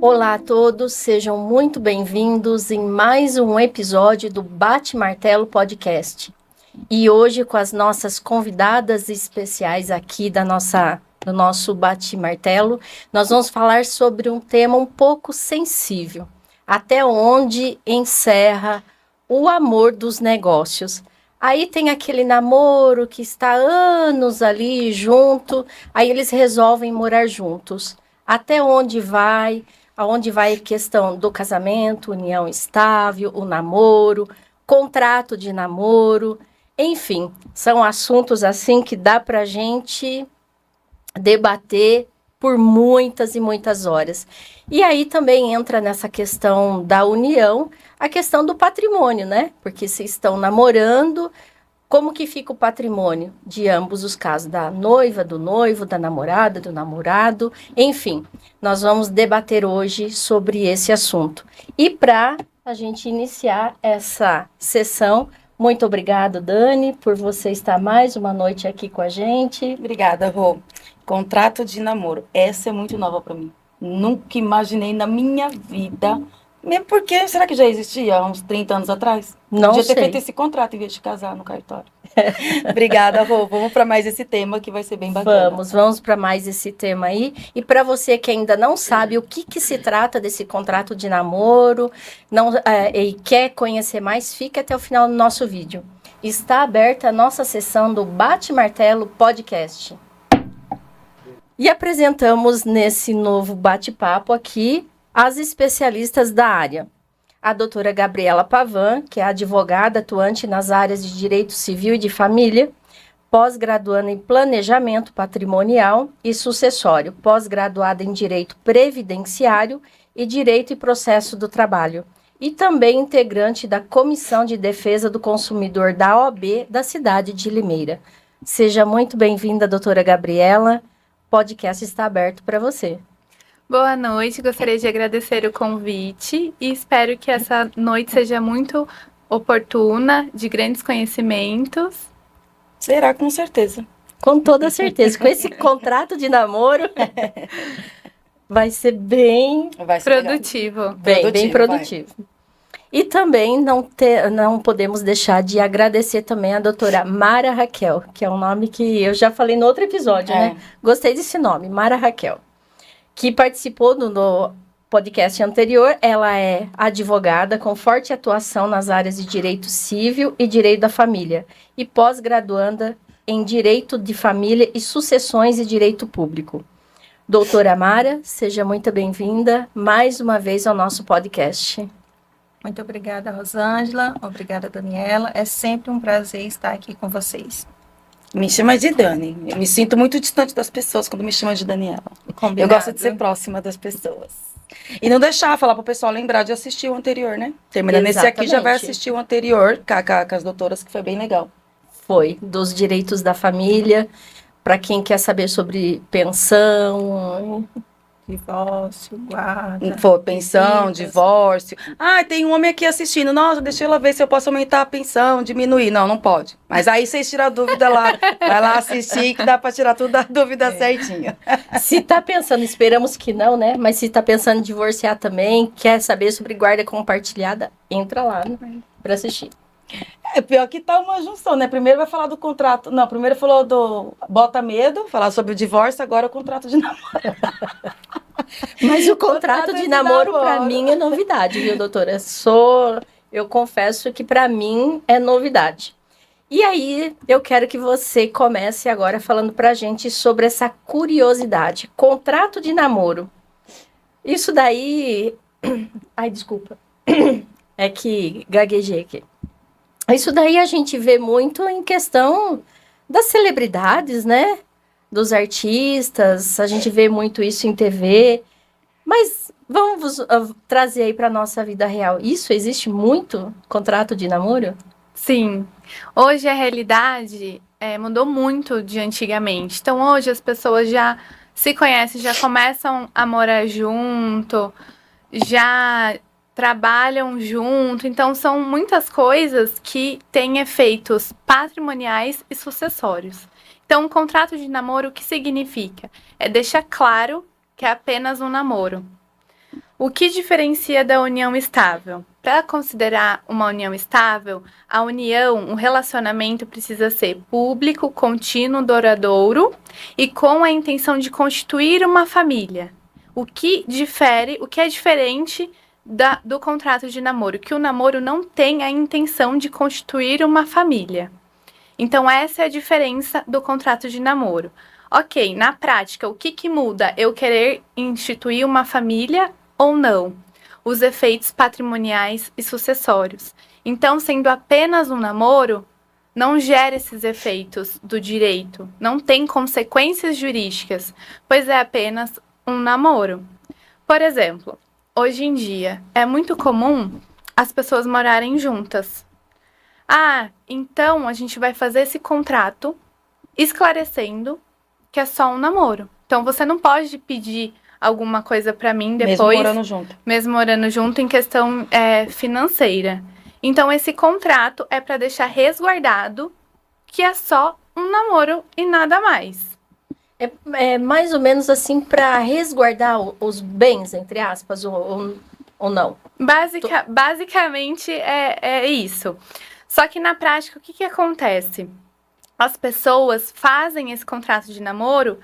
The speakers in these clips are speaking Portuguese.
Olá a todos, sejam muito bem-vindos em mais um episódio do Bate Martelo Podcast. E hoje com as nossas convidadas especiais aqui do nosso Bate Martelo, nós vamos falar sobre um tema um pouco sensível. Até onde encerra o amor dos negócios? Aí tem aquele namoro que está anos ali junto, aí eles resolvem morar juntos. Até onde vai? Aonde vai a questão do casamento, união estável, o namoro, contrato de namoro, enfim, são assuntos assim que dá para a gente debater por muitas e muitas horas. E aí também entra nessa questão da união, a questão do patrimônio, né? Porque se estão namorando, como que fica o patrimônio de ambos os casos, da noiva, do noivo, da namorada, do namorado, enfim. Nós vamos debater hoje sobre esse assunto. E para a gente iniciar essa sessão, muito obrigado, Dani, por você estar mais uma noite aqui com a gente. Obrigada, Rô. Contrato de namoro. Essa é muito nova para mim. Nunca imaginei na minha vida. Mesmo porque, será que já existia há uns 30 anos atrás? Não Podia ter sei. feito esse contrato em vez de casar no cartório. Obrigada, Rô. Vamos para mais esse tema que vai ser bem bacana. Vamos para mais esse tema aí. E para você que ainda não sabe o que se trata desse contrato de namoro e quer conhecer mais, fique até o final do nosso vídeo. Está aberta a nossa sessão do Bate Martelo Podcast. E apresentamos nesse novo bate-papo aqui as especialistas da área. A doutora Gabriela Pavan, que é advogada atuante nas áreas de Direito Civil e de Família, pós-graduanda em Planejamento Patrimonial e Sucessório, pós-graduada em Direito Previdenciário e Direito e Processo do Trabalho, e também integrante da Comissão de Defesa do Consumidor da OAB da cidade de Limeira. Seja muito bem-vinda, doutora Gabriela. O podcast está aberto para você. Boa noite, gostaria de agradecer o convite e espero que essa noite seja muito oportuna, de grandes conhecimentos. Será, com certeza. Com toda certeza. Com esse contrato de namoro, vai ser bem produtivo. Bem produtivo. E também não podemos deixar de agradecer também a doutora Mara Raquel, que é um nome que eu já falei no outro episódio, né? Gostei desse nome, Mara Raquel, que participou no podcast anterior. Ela é advogada com forte atuação nas áreas de Direito Civil e Direito da Família e pós-graduanda em Direito de Família e Sucessões e Direito Público. Doutora Mara, seja muito bem-vinda mais uma vez ao nosso podcast. Muito obrigada, Rosângela. Obrigada, Daniela. É sempre um prazer estar aqui com vocês. Me chama de Dani. Eu me sinto muito distante das pessoas quando me chama de Daniela. Combinado. Eu gosto de ser próxima das pessoas. E não deixar, falar pro pessoal lembrar de assistir o anterior, né? Terminando esse aqui, já vai assistir o anterior com as doutoras, que foi bem legal. Foi, dos direitos da família, para quem quer saber sobre pensão, divórcio, guarda. Pensão, divórcio. Ah, tem um homem aqui assistindo. Nossa, deixa ela ver se eu posso aumentar a pensão, diminuir. Não, não pode. Mas aí vocês tiram a dúvida lá. Vai lá assistir que dá para tirar tudo a dúvida certinha. Se tá pensando, esperamos que não, né? Mas se tá pensando em divorciar também, quer saber sobre guarda compartilhada, entra lá, né, para assistir. É pior que tá uma junção, né? Primeiro vai falar do contrato. Não, primeiro falou do bota medo, falar sobre o divórcio, agora o contrato de namoro. Mas o contrato de namoro para mim é novidade, viu, doutora? Eu confesso que para mim é novidade. E aí, eu quero que você comece agora falando pra gente sobre essa curiosidade. Contrato de namoro. Isso daí... Ai, desculpa. É que gaguejei aqui. Isso daí a gente vê muito em questão das celebridades, né? Dos artistas, a gente vê muito isso em TV. Mas vamos trazer aí para nossa vida real. Isso existe muito, contrato de namoro? Sim. Hoje a realidade mudou muito de antigamente. Então hoje as pessoas já se conhecem, já começam a morar junto, já trabalham junto, então são muitas coisas que têm efeitos patrimoniais e sucessórios. Então, um contrato de namoro, o que significa? É deixar claro que é apenas um namoro. O que diferencia da união estável? Para considerar uma união estável, a união, um relacionamento precisa ser público, contínuo, duradouro e com a intenção de constituir uma família. O que é diferente do contrato de namoro? Que o namoro não tem a intenção de constituir uma família. Então, essa é a diferença do contrato de namoro. Ok, na prática, o que muda? Eu querer instituir uma família ou não? Os efeitos patrimoniais e sucessórios. Então, sendo apenas um namoro, não gera esses efeitos do direito, não tem consequências jurídicas, pois é apenas um namoro. Por exemplo, hoje em dia, é muito comum as pessoas morarem juntas. Ah, então a gente vai fazer esse contrato esclarecendo que é só um namoro. Então, você não pode pedir alguma coisa pra mim depois. Mesmo morando junto em questão financeira. Então, esse contrato é pra deixar resguardado que é só um namoro e nada mais. É mais ou menos assim pra resguardar os bens, entre aspas, ou não? Basicamente é isso. Só que na prática, o que acontece? As pessoas fazem esse contrato de namoro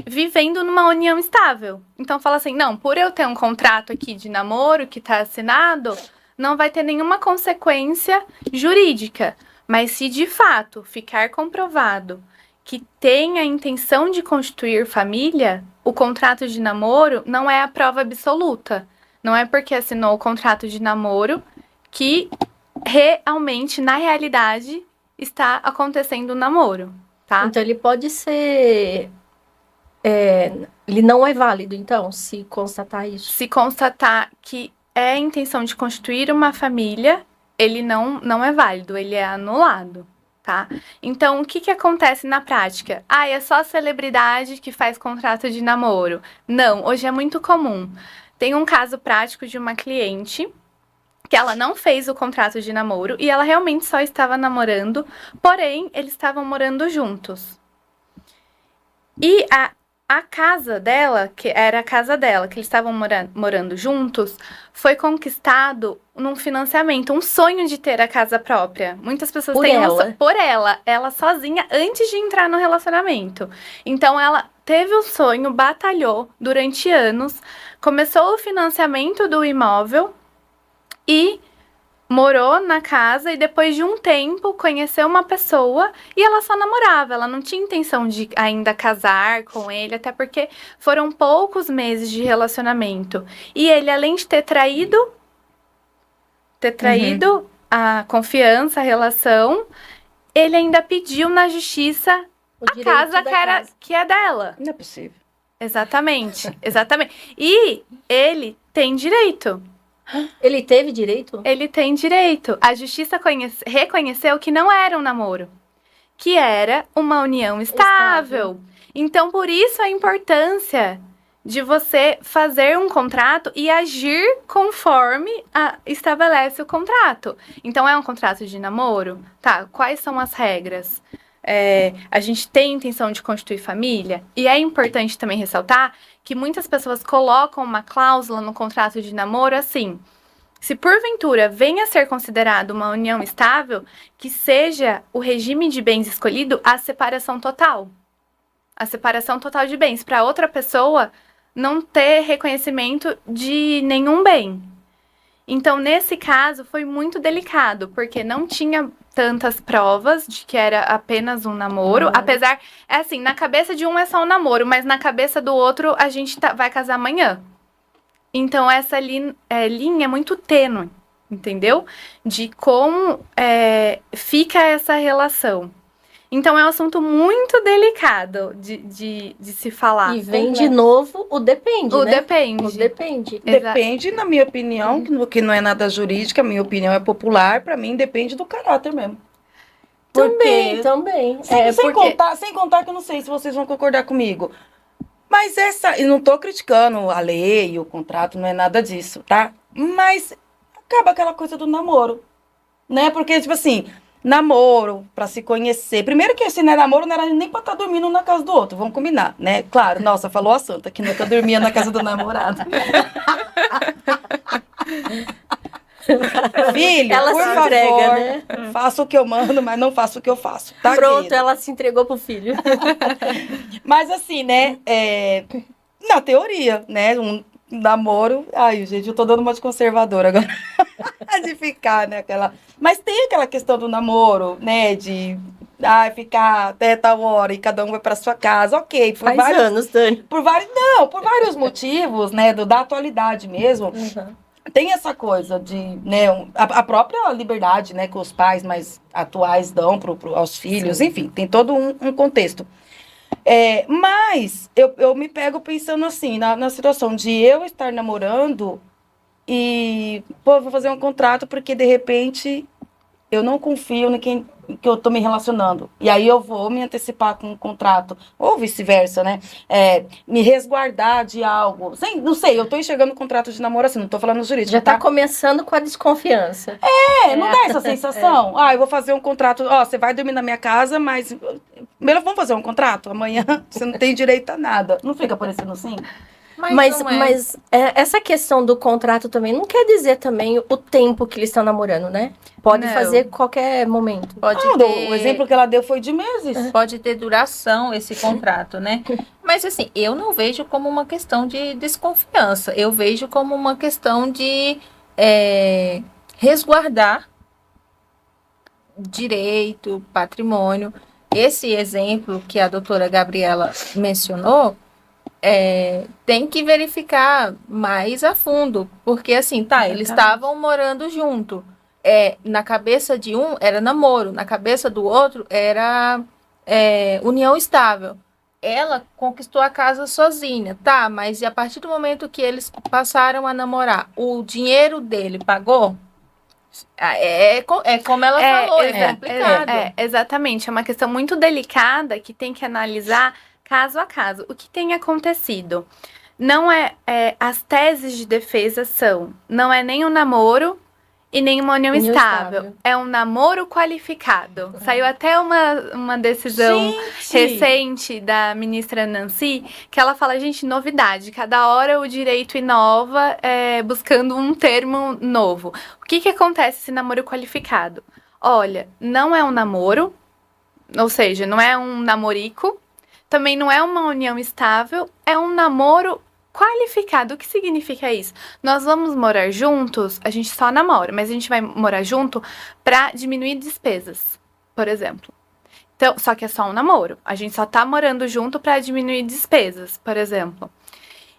vivendo numa união estável. Então fala assim, não, por eu ter um contrato aqui de namoro que está assinado, não vai ter nenhuma consequência jurídica. Mas se de fato ficar comprovado que tem a intenção de constituir família, o contrato de namoro não é a prova absoluta. Não é porque assinou o contrato de namoro que realmente, na realidade, está acontecendo um namoro, tá? Então, ele pode ser... ele não é válido, então, se constatar isso? Se constatar que é a intenção de constituir uma família, ele não é válido, ele é anulado, tá? Então, o que acontece na prática? Ah, é só a celebridade que faz contrato de namoro. Não, hoje é muito comum. Tem um caso prático de uma cliente que ela não fez o contrato de namoro e ela realmente só estava namorando, porém, eles estavam morando juntos. E a casa dela, que era a casa dela, que eles estavam morando juntos, foi conquistado num financiamento, um sonho de ter a casa própria. Muitas pessoas têm por ela sozinha, antes de entrar no relacionamento. Então, ela teve o sonho, batalhou durante anos, começou o financiamento do imóvel, e morou na casa e depois de um tempo conheceu uma pessoa e ela só namorava. Ela não tinha intenção de ainda casar com ele, até porque foram poucos meses de relacionamento. E ele, além de ter traído a confiança, a relação, ele ainda pediu na justiça a casa que é dela. Não é possível. Exatamente. E ele tem direito. Ele teve direito? Ele tem direito. A justiça reconheceu que não era um namoro, que era uma união estável. Então, por isso a importância de você fazer um contrato e agir conforme estabelece o contrato. Então, é um contrato de namoro? Tá, quais são as regras? A gente tem intenção de constituir família? E é importante também ressaltar que muitas pessoas colocam uma cláusula no contrato de namoro assim: se porventura venha a ser considerado uma união estável, que seja o regime de bens escolhido a separação total. A separação total de bens, para outra pessoa não ter reconhecimento de nenhum bem. Então, nesse caso, foi muito delicado, porque não tinha tantas provas de que era apenas um namoro, apesar, assim, na cabeça de um é só um namoro, mas na cabeça do outro a gente vai casar amanhã. Então, essa linha é muito tênue, entendeu? De como fica essa relação. Então, é um assunto muito delicado de se falar. E vem de novo o depende, O né? depende. O depende. Depende, na minha opinião, que não é nada jurídica, a minha opinião é popular, pra mim depende do caráter mesmo. Também. Sem contar que eu não sei se vocês vão concordar comigo. Mas eu não tô criticando a lei, o contrato, não é nada disso, tá? Mas acaba aquela coisa do namoro, né? Porque, tipo assim, namoro, pra se conhecer. Primeiro que esse namoro não era nem pra estar dormindo na casa do outro, vamos combinar, né? Claro, nossa, falou a santa, que nunca dormia na casa do namorado. Filho, Ela por se favor, entrega, né? faça o que eu mando, mas não faça o que eu faço, tá, Pronto, querida? ela se entregou pro filho. Mas assim, né, na teoria, né, um namoro... Ai, gente, eu tô dando uma de conservadora agora. De ficar, né, aquela... Mas tem aquela questão do namoro, né, de ficar até tal hora e cada um vai pra sua casa, ok. Faz anos, Dani. Por vários motivos, né, da atualidade mesmo. Uhum. Tem essa coisa de, né, a própria liberdade, né, que os pais mais atuais dão aos filhos, Sim. enfim, tem todo um contexto. Mas eu me pego pensando assim, na situação de eu estar namorando e, pô, vou fazer um contrato porque, de repente, eu não confio em quem que eu tô me relacionando. E aí eu vou me antecipar com um contrato, ou vice-versa, né? Me resguardar de algo. Não sei, eu tô enxergando o contrato de namoro assim, não tô falando jurídico. Já tá começando com a desconfiança. Não dá essa sensação? Eu vou fazer um contrato, você vai dormir na minha casa, mas melhor vamos fazer um contrato? Amanhã você não tem direito a nada. Não fica parecendo assim? Mas essa questão do contrato também não quer dizer também o tempo que eles estão namorando, né? Pode Não. fazer qualquer momento. Pode Não, ter, o exemplo que ela deu foi de meses. pode ter duração esse contrato, né? Mas assim, eu não vejo como uma questão de desconfiança. Eu vejo como uma questão de resguardar direito, patrimônio. Esse exemplo que a doutora Gabriela mencionou, tem que verificar mais a fundo, porque assim, eles estavam morando junto. Na cabeça de um era namoro, na cabeça do outro era união estável. Ela conquistou a casa sozinha, mas e a partir do momento que eles passaram a namorar, o dinheiro dele pagou? Como ela falou, é complicado. Exatamente, é uma questão muito delicada que tem que analisar caso a caso. O que tem acontecido? Não as teses de defesa não é nem um namoro e nem uma união estável. É um namoro qualificado. Saiu até uma decisão recente da ministra Nancy, que ela fala, gente, novidade. Cada hora o direito inova buscando um termo novo. O que acontece esse namoro qualificado? Olha, não é um namoro, ou seja, não é um namorico, também não é uma união estável, é um namoro qualificado. O que significa isso? Nós vamos morar juntos, a gente só namora, mas a gente vai morar junto para diminuir despesas, por exemplo. Então, só que é só um namoro. A gente só tá morando junto para diminuir despesas, por exemplo.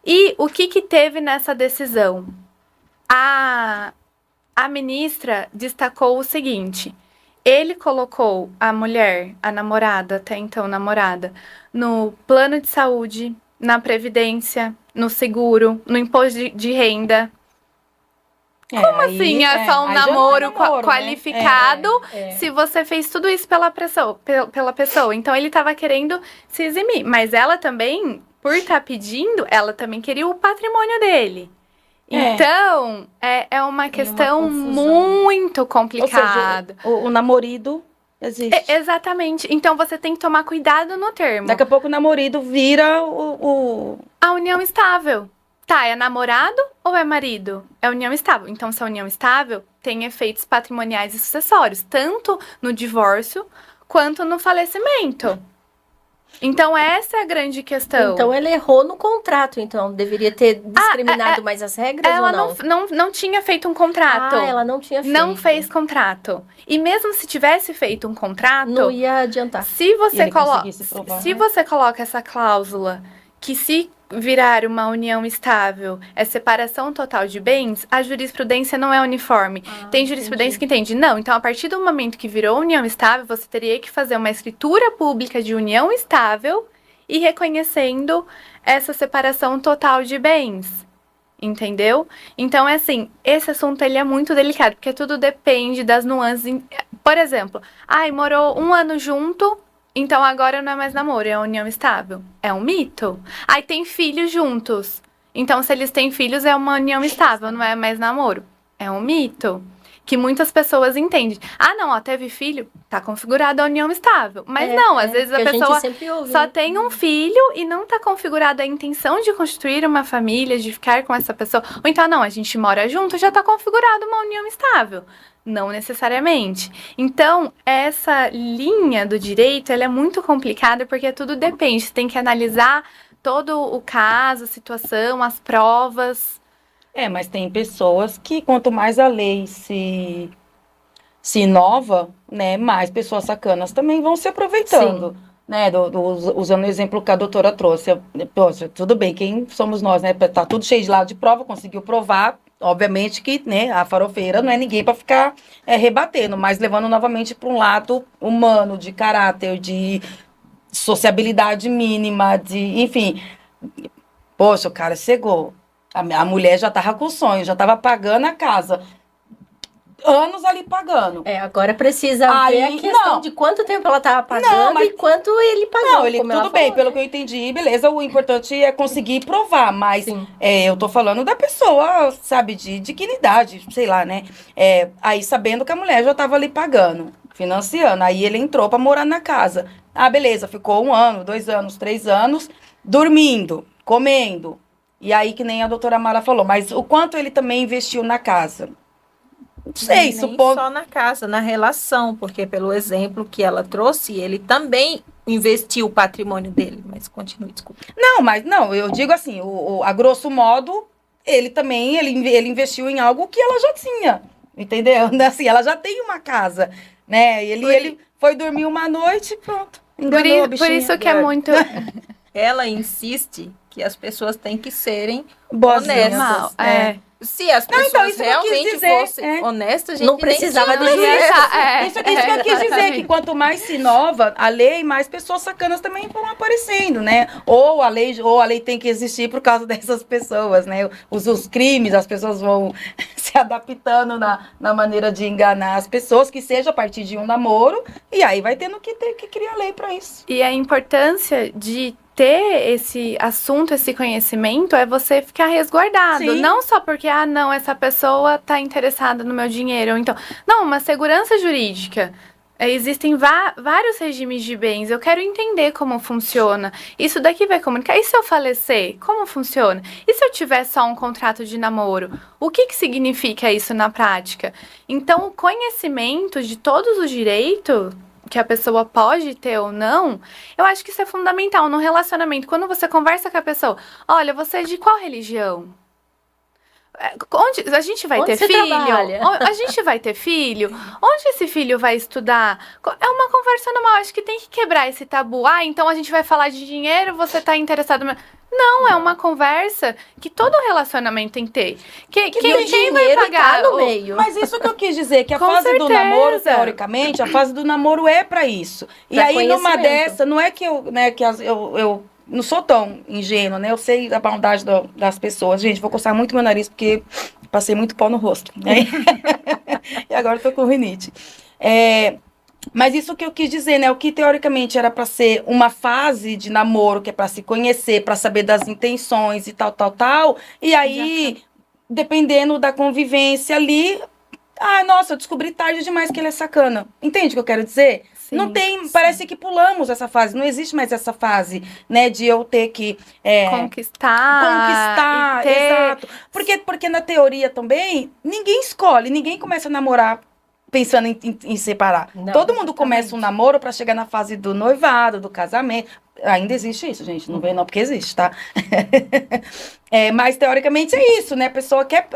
E o que teve nessa decisão? A ministra destacou o seguinte: ele colocou a mulher, a namorada, até então namorada, no plano de saúde, na previdência, no seguro, no imposto de renda. Como assim é só um namoro qualificado, né? Se você fez tudo isso pela pessoa? Então ele estava querendo se eximir, mas ela também, por estar pedindo, ela também queria o patrimônio dele. Então, é uma questão muito complicada. Ou seja, o namorido existe. Exatamente. Então, você tem que tomar cuidado no termo. Daqui a pouco o namorido vira a união estável. É namorado ou é marido? É união estável. Então, se é união estável, tem efeitos patrimoniais e sucessórios, tanto no divórcio quanto no falecimento. Então, essa é a grande questão. Então, ela errou no contrato, então. Deveria ter discriminado mais as regras ela ou não? Não tinha feito um contrato. Ela não tinha feito. Não fez contrato. E mesmo se tivesse feito um contrato... Não ia adiantar. Se você coloca essa cláusula que se virar uma união estável é separação total de bens, a jurisprudência não é uniforme. Tem jurisprudência que entende, não. Então, a partir do momento que virou união estável, você teria que fazer uma escritura pública de união estável e reconhecendo essa separação total de bens. Entendeu? Então, assim, esse assunto ele é muito delicado, porque tudo depende das nuances. Por exemplo, morou 1 ano junto, então agora não é mais namoro, é união estável. É um mito. Tem filhos juntos. Então, se eles têm filhos, é uma união estável, não é mais namoro. É um mito. que muitas pessoas entendem. Ah, não, ó, teve filho, tá configurada a união estável. Mas não, às vezes a que pessoa gente sempre ouve, só né? tem um filho e não tá configurada a intenção de constituir uma família, de ficar com essa pessoa. Ou então, não, a gente mora junto, já tá configurada uma união estável. Não necessariamente. Então, essa linha do direito, ela é muito complicada porque tudo depende. Você tem que analisar todo o caso, a situação, as provas. Mas tem pessoas que quanto mais a lei se inova, né, mais pessoas sacanas também vão se aproveitando. Né, usando o exemplo que a doutora trouxe. Poxa, tudo bem, quem somos nós, né? Tá tudo cheio de lado de prova, conseguiu provar. Obviamente que, né, a farofeira não é ninguém para ficar rebatendo, mas levando novamente para um lado humano, de caráter, de sociabilidade mínima, enfim. Poxa, o cara chegou. A mulher já tava com sonho, já tava pagando a casa. Anos ali pagando. Agora precisa ver a questão de quanto tempo ela estava pagando e quanto ele pagou. Não, tudo bem, pelo que eu entendi, beleza, o importante é conseguir provar, mas eu tô falando da pessoa, sabe, de dignidade, sei lá, né? Aí sabendo que a mulher já tava ali pagando, financiando, aí ele entrou pra morar na casa. Ah, beleza, ficou 1 ano, 2 anos, 3 anos, dormindo, comendo. E aí, que nem a doutora Mara falou, mas o quanto ele também investiu na casa? Não sei, supondo... só na casa, na relação, porque pelo exemplo que ela trouxe, ele também investiu o patrimônio dele, mas continue, desculpa. Não, eu digo assim, a grosso modo, ele também, ele investiu em algo que ela já tinha, entendeu? Assim, ela já tem uma casa, né? Ele foi dormir uma noite, pronto. Por isso que é muito... Ela insiste que as pessoas têm que serem boazinhas, honestas. Se as pessoas realmente fossem honestas, a gente não precisava do juiz. Isso que eu quis dizer, que quanto mais se inova a lei, mais pessoas sacanas também vão aparecendo, né? Ou a lei tem que existir por causa dessas pessoas, né? Os crimes, as pessoas vão se adaptando na maneira de enganar as pessoas, que seja a partir de um namoro, e aí vai tendo que criar lei para isso. E a importância de ter esse assunto, esse conhecimento, é você ficar resguardado. Sim. Não só porque, não, essa pessoa tá interessada no meu dinheiro. Ou então, não, uma segurança jurídica. Existem vários regimes de bens. Eu quero entender como funciona. Isso daqui vai comunicar. E se eu falecer? Como funciona? E se eu tiver só um contrato de namoro? O que significa isso na prática? Então, o conhecimento de todos os direitos que a pessoa pode ter ou não, eu acho que isso é fundamental no relacionamento. Quando você conversa com a pessoa, olha, você é de qual religião? Onde a gente vai ter filho? Trabalha? A gente vai ter filho? Onde esse filho vai estudar? É uma conversa normal, acho que tem que quebrar esse tabu. Então a gente vai falar de dinheiro, você tá interessado... Não, é uma conversa que todo relacionamento tem que ter. Quem vai pagar no meio? Mas isso que eu quis dizer, que a fase do namoro, teoricamente, a fase do namoro é para isso. E aí, numa dessa, não é que eu não sou tão ingênua, né? Eu sei da bondade das pessoas. Gente, vou coçar muito meu nariz, porque passei muito pó no rosto, né? E agora tô com rinite. Mas isso que eu quis dizer, né? O que teoricamente era para ser uma fase de namoro, que é para se conhecer, para saber das intenções e tal. E aí, dependendo da convivência ali, nossa, eu descobri tarde demais que ele é sacana. Entende o que eu quero dizer? Sim, não tem, parece que pulamos essa fase, não existe mais essa fase, né, de eu ter que conquistar, exato. Porque na teoria também, ninguém escolhe, ninguém começa a namorar pensando em separar. Não, todo mundo começa um namoro para chegar na fase do noivado, do casamento. Ainda existe isso, gente. Não vem não, porque existe, tá? Mas, teoricamente, é isso, né? A pessoa quer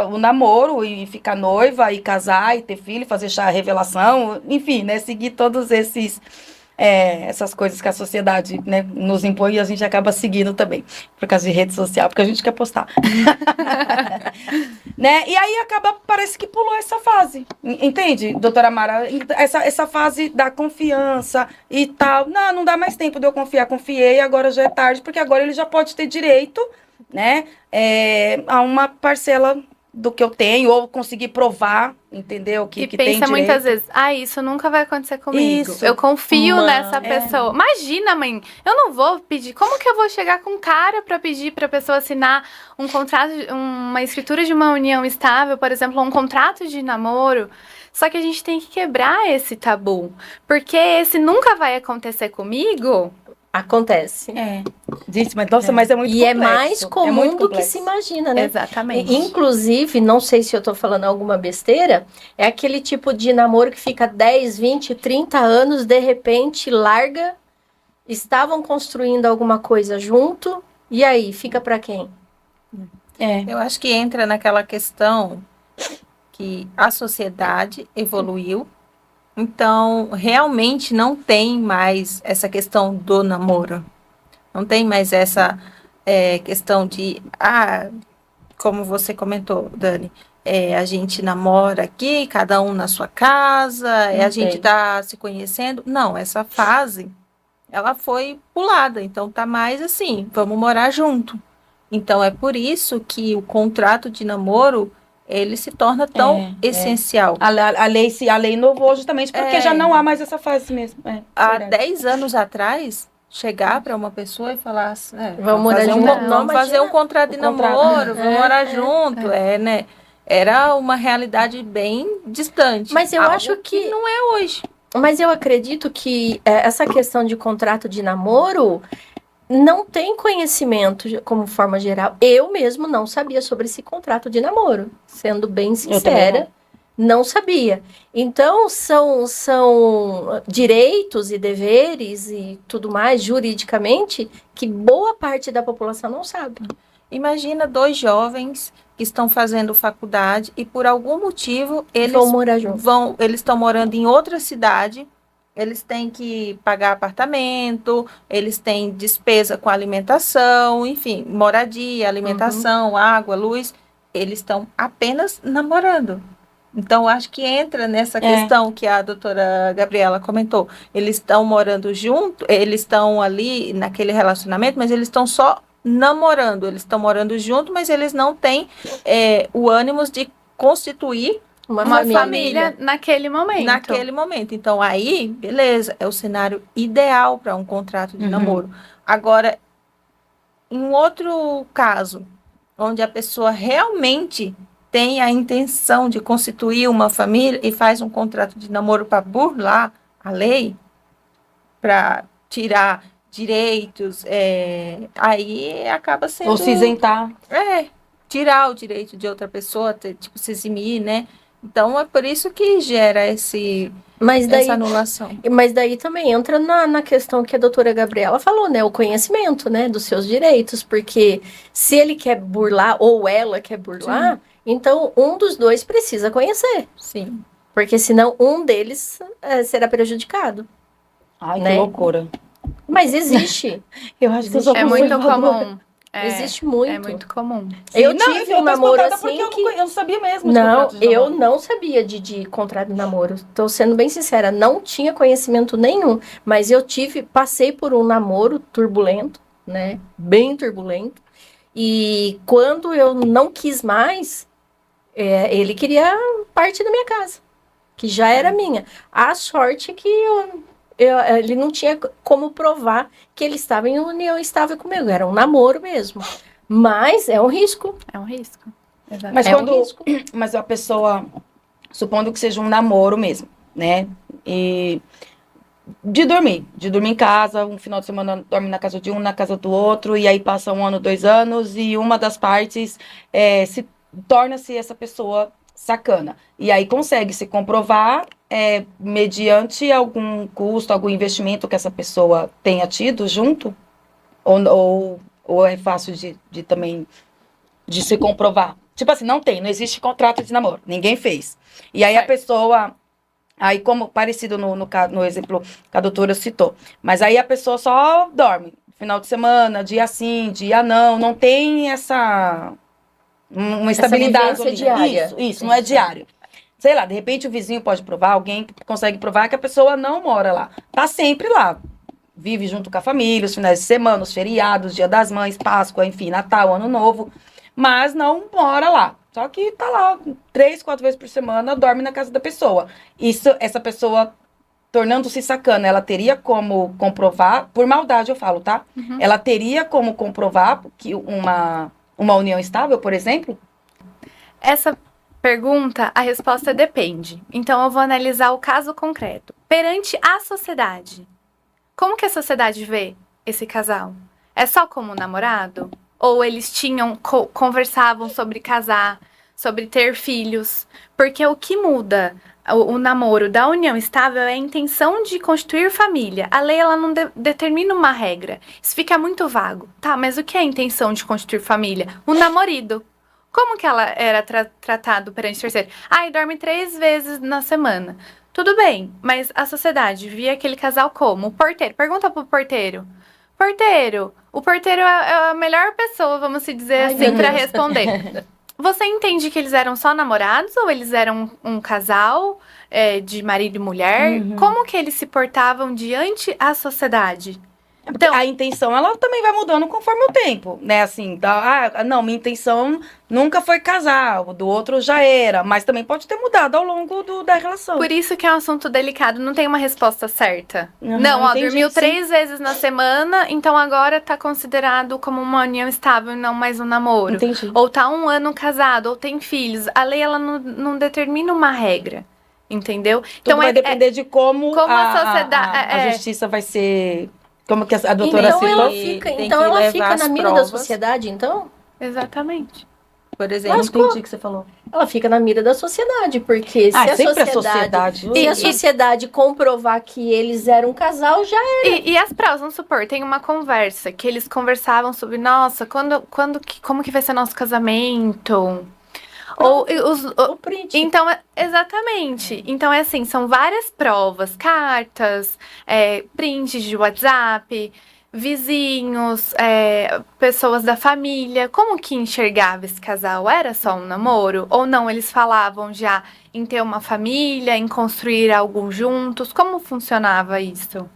o namoro e ficar noiva, e casar, e ter filho, fazer chá, revelação, enfim, né? Seguir todos essas coisas que a sociedade, né, nos impõe, e a gente acaba seguindo também, por causa de rede social, porque a gente quer postar. Né? E aí parece que pulou essa fase, entende, doutora Mara? Essa fase da confiança e tal. Não dá mais tempo de eu confiar. Confiei, agora já é tarde, porque agora ele já pode ter direito, né, a uma parcela do que eu tenho, ou conseguir provar, entendeu? Que pensa tem direito. muitas vezes, isso nunca vai acontecer comigo. Isso. Eu confio nessa pessoa. Imagina, mãe, eu não vou pedir. Como que eu vou chegar com um cara pra pedir pra pessoa assinar um contrato, uma escritura de uma união estável, por exemplo, um contrato de namoro? Só que a gente tem que quebrar esse tabu. Porque esse nunca vai acontecer comigo. Acontece. Gente, mas nossa, mas é muito E complexo. é mais comum muito do que complexo. se imagina, né? Exatamente. Inclusive, não sei se eu tô falando alguma besteira, é aquele tipo de namoro que fica 10, 20, 30 anos, de repente larga, estavam construindo alguma coisa junto, e aí, fica pra quem? Eu acho que entra naquela questão que a sociedade evoluiu, então realmente não tem mais essa questão do namoro. Não tem mais essa questão de, como você comentou, Dani, a gente namora aqui, cada um na sua casa, a gente está se conhecendo. Não, essa fase, ela foi pulada, então tá mais assim, vamos morar junto. Então é por isso que o contrato de namoro, ele se torna tão essencial. A lei inovou justamente porque já não há mais essa fase mesmo. Há 10 anos atrás, chegar para uma pessoa e falar assim, Vamos morar fazer junto. vamos fazer um contrato de namoro, vamos morar junto, né? Era uma realidade bem distante. Mas eu acho que não é hoje. Mas eu acredito que essa questão de contrato de namoro não tem conhecimento como forma geral. Eu mesmo não sabia sobre esse contrato de namoro, sendo bem sincera. Não sabia. Então, são direitos e deveres e tudo mais, juridicamente, que boa parte da população não sabe. Imagina 2 jovens que estão fazendo faculdade e, por algum motivo, eles vão morar juntos. Eles estão morando em outra cidade, eles têm que pagar apartamento, eles têm despesa com alimentação, enfim, moradia, alimentação, água, luz. Eles estão apenas namorando. Então, acho que entra nessa questão que a doutora Gabriela comentou. Eles estão morando junto, eles estão ali naquele relacionamento, mas eles estão só namorando. Eles estão morando junto, mas eles não têm o ânimo de constituir uma família naquele momento. Então, aí, beleza, é o cenário ideal para um contrato de namoro. Agora, em um outro caso, onde a pessoa realmente tem a intenção de constituir uma família e faz um contrato de namoro para burlar a lei, para tirar direitos, aí acaba sendo... Ou se isentar. Tirar o direito de outra pessoa, tipo, se eximir, né? Então, é por isso que gera essa anulação. Mas daí também entra na questão que a doutora Gabriela falou, né? O conhecimento, né? Dos seus direitos. Porque se ele quer burlar, ou ela quer burlar, então um dos dois precisa conhecer. Sim. Porque senão um deles será prejudicado. Ai, né? que loucura. Mas existe. Eu acho que eu sou É muito comum. Existe muito. É muito comum. Eu tive um namoro assim eu não sabia mesmo. Não, eu não sabia de contrato de namoro. Tô sendo bem sincera, não tinha conhecimento nenhum. Mas eu passei por um namoro turbulento, né? Bem turbulento. E quando eu não quis mais, ele queria parte da minha casa, que já era minha. A sorte que ele não tinha como provar que ele estava em união estável comigo. Era um namoro mesmo. Mas é um risco. É um risco. Exato. Mas um risco. Mas a pessoa, supondo que seja um namoro mesmo, né? E de dormir em casa, um final de semana dorme na casa de um, na casa do outro, e aí passa 1 ano, 2 anos, e uma das partes torna-se essa pessoa sacana. E aí consegue se comprovar mediante algum custo, algum investimento que essa pessoa tenha tido junto? Ou é fácil de também de se comprovar? Tipo assim, não existe contrato de namoro, ninguém fez. E aí a pessoa, aí como parecido no exemplo que a doutora citou, mas aí a pessoa só dorme, final de semana, dia sim, dia não tem uma estabilidade ali. Diária. Isso, não é diário. Sei lá, de repente o vizinho pode provar, alguém consegue provar que a pessoa não mora lá. Tá sempre lá. Vive junto com a família, os finais de semana, os feriados, Dia das Mães, Páscoa, enfim, Natal, Ano Novo. Mas não mora lá. Só que tá lá 3, 4 vezes por semana, dorme na casa da pessoa. Essa pessoa, tornando-se sacana, ela teria como comprovar, por maldade eu falo, tá? Ela teria como comprovar que uma união estável, por exemplo? Essa pergunta, a resposta depende. Então, eu vou analisar o caso concreto. Perante a sociedade, como que a sociedade vê esse casal? É só como namorado? Ou eles conversavam sobre casar, sobre ter filhos? Porque o que muda o namoro da união estável é a intenção de constituir família. A lei, ela não determina uma regra. Isso fica muito vago. Tá, mas o que é a intenção de constituir família? O namorido. Como que ela era tratado perante o terceiro? E dorme 3 vezes na semana. Tudo bem, mas a sociedade via aquele casal como? O porteiro. Pergunta pro porteiro. Porteiro, o porteiro é a melhor pessoa, vamos se dizer assim, para responder. Você entende que eles eram só namorados ou eles eram um casal de marido e mulher? Como que eles se portavam diante a sociedade? Então, a intenção, ela também vai mudando conforme o tempo, né? Assim, não, minha intenção nunca foi casar, o do outro já era, mas também pode ter mudado ao longo da relação. Por isso que é um assunto delicado, não tem uma resposta certa. Não, dormiu 3 vezes na semana, então agora tá considerado como uma união estável e não mais um namoro. Entendi. Ou tá 1 ano casado, ou tem filhos. A lei, ela não determina uma regra, entendeu? Então vai depender de como a sociedade... a justiça vai ser... Como que a doutora então citou? Ela fica na mira da sociedade, então? Exatamente. Por exemplo, Não entendi o que você falou. Ela fica na mira da sociedade, porque se a sociedade... Se a sociedade comprovar que eles eram um casal, já era. E as provas, vamos supor, tem uma conversa, que eles conversavam sobre, nossa, como que vai ser nosso casamento? O print. Então, exatamente. Então, é assim, são várias provas, cartas, prints de WhatsApp, vizinhos, pessoas da família. Como que enxergava esse casal? Era só um namoro? Ou não, eles falavam já em ter uma família, em construir algo juntos? Como funcionava isso?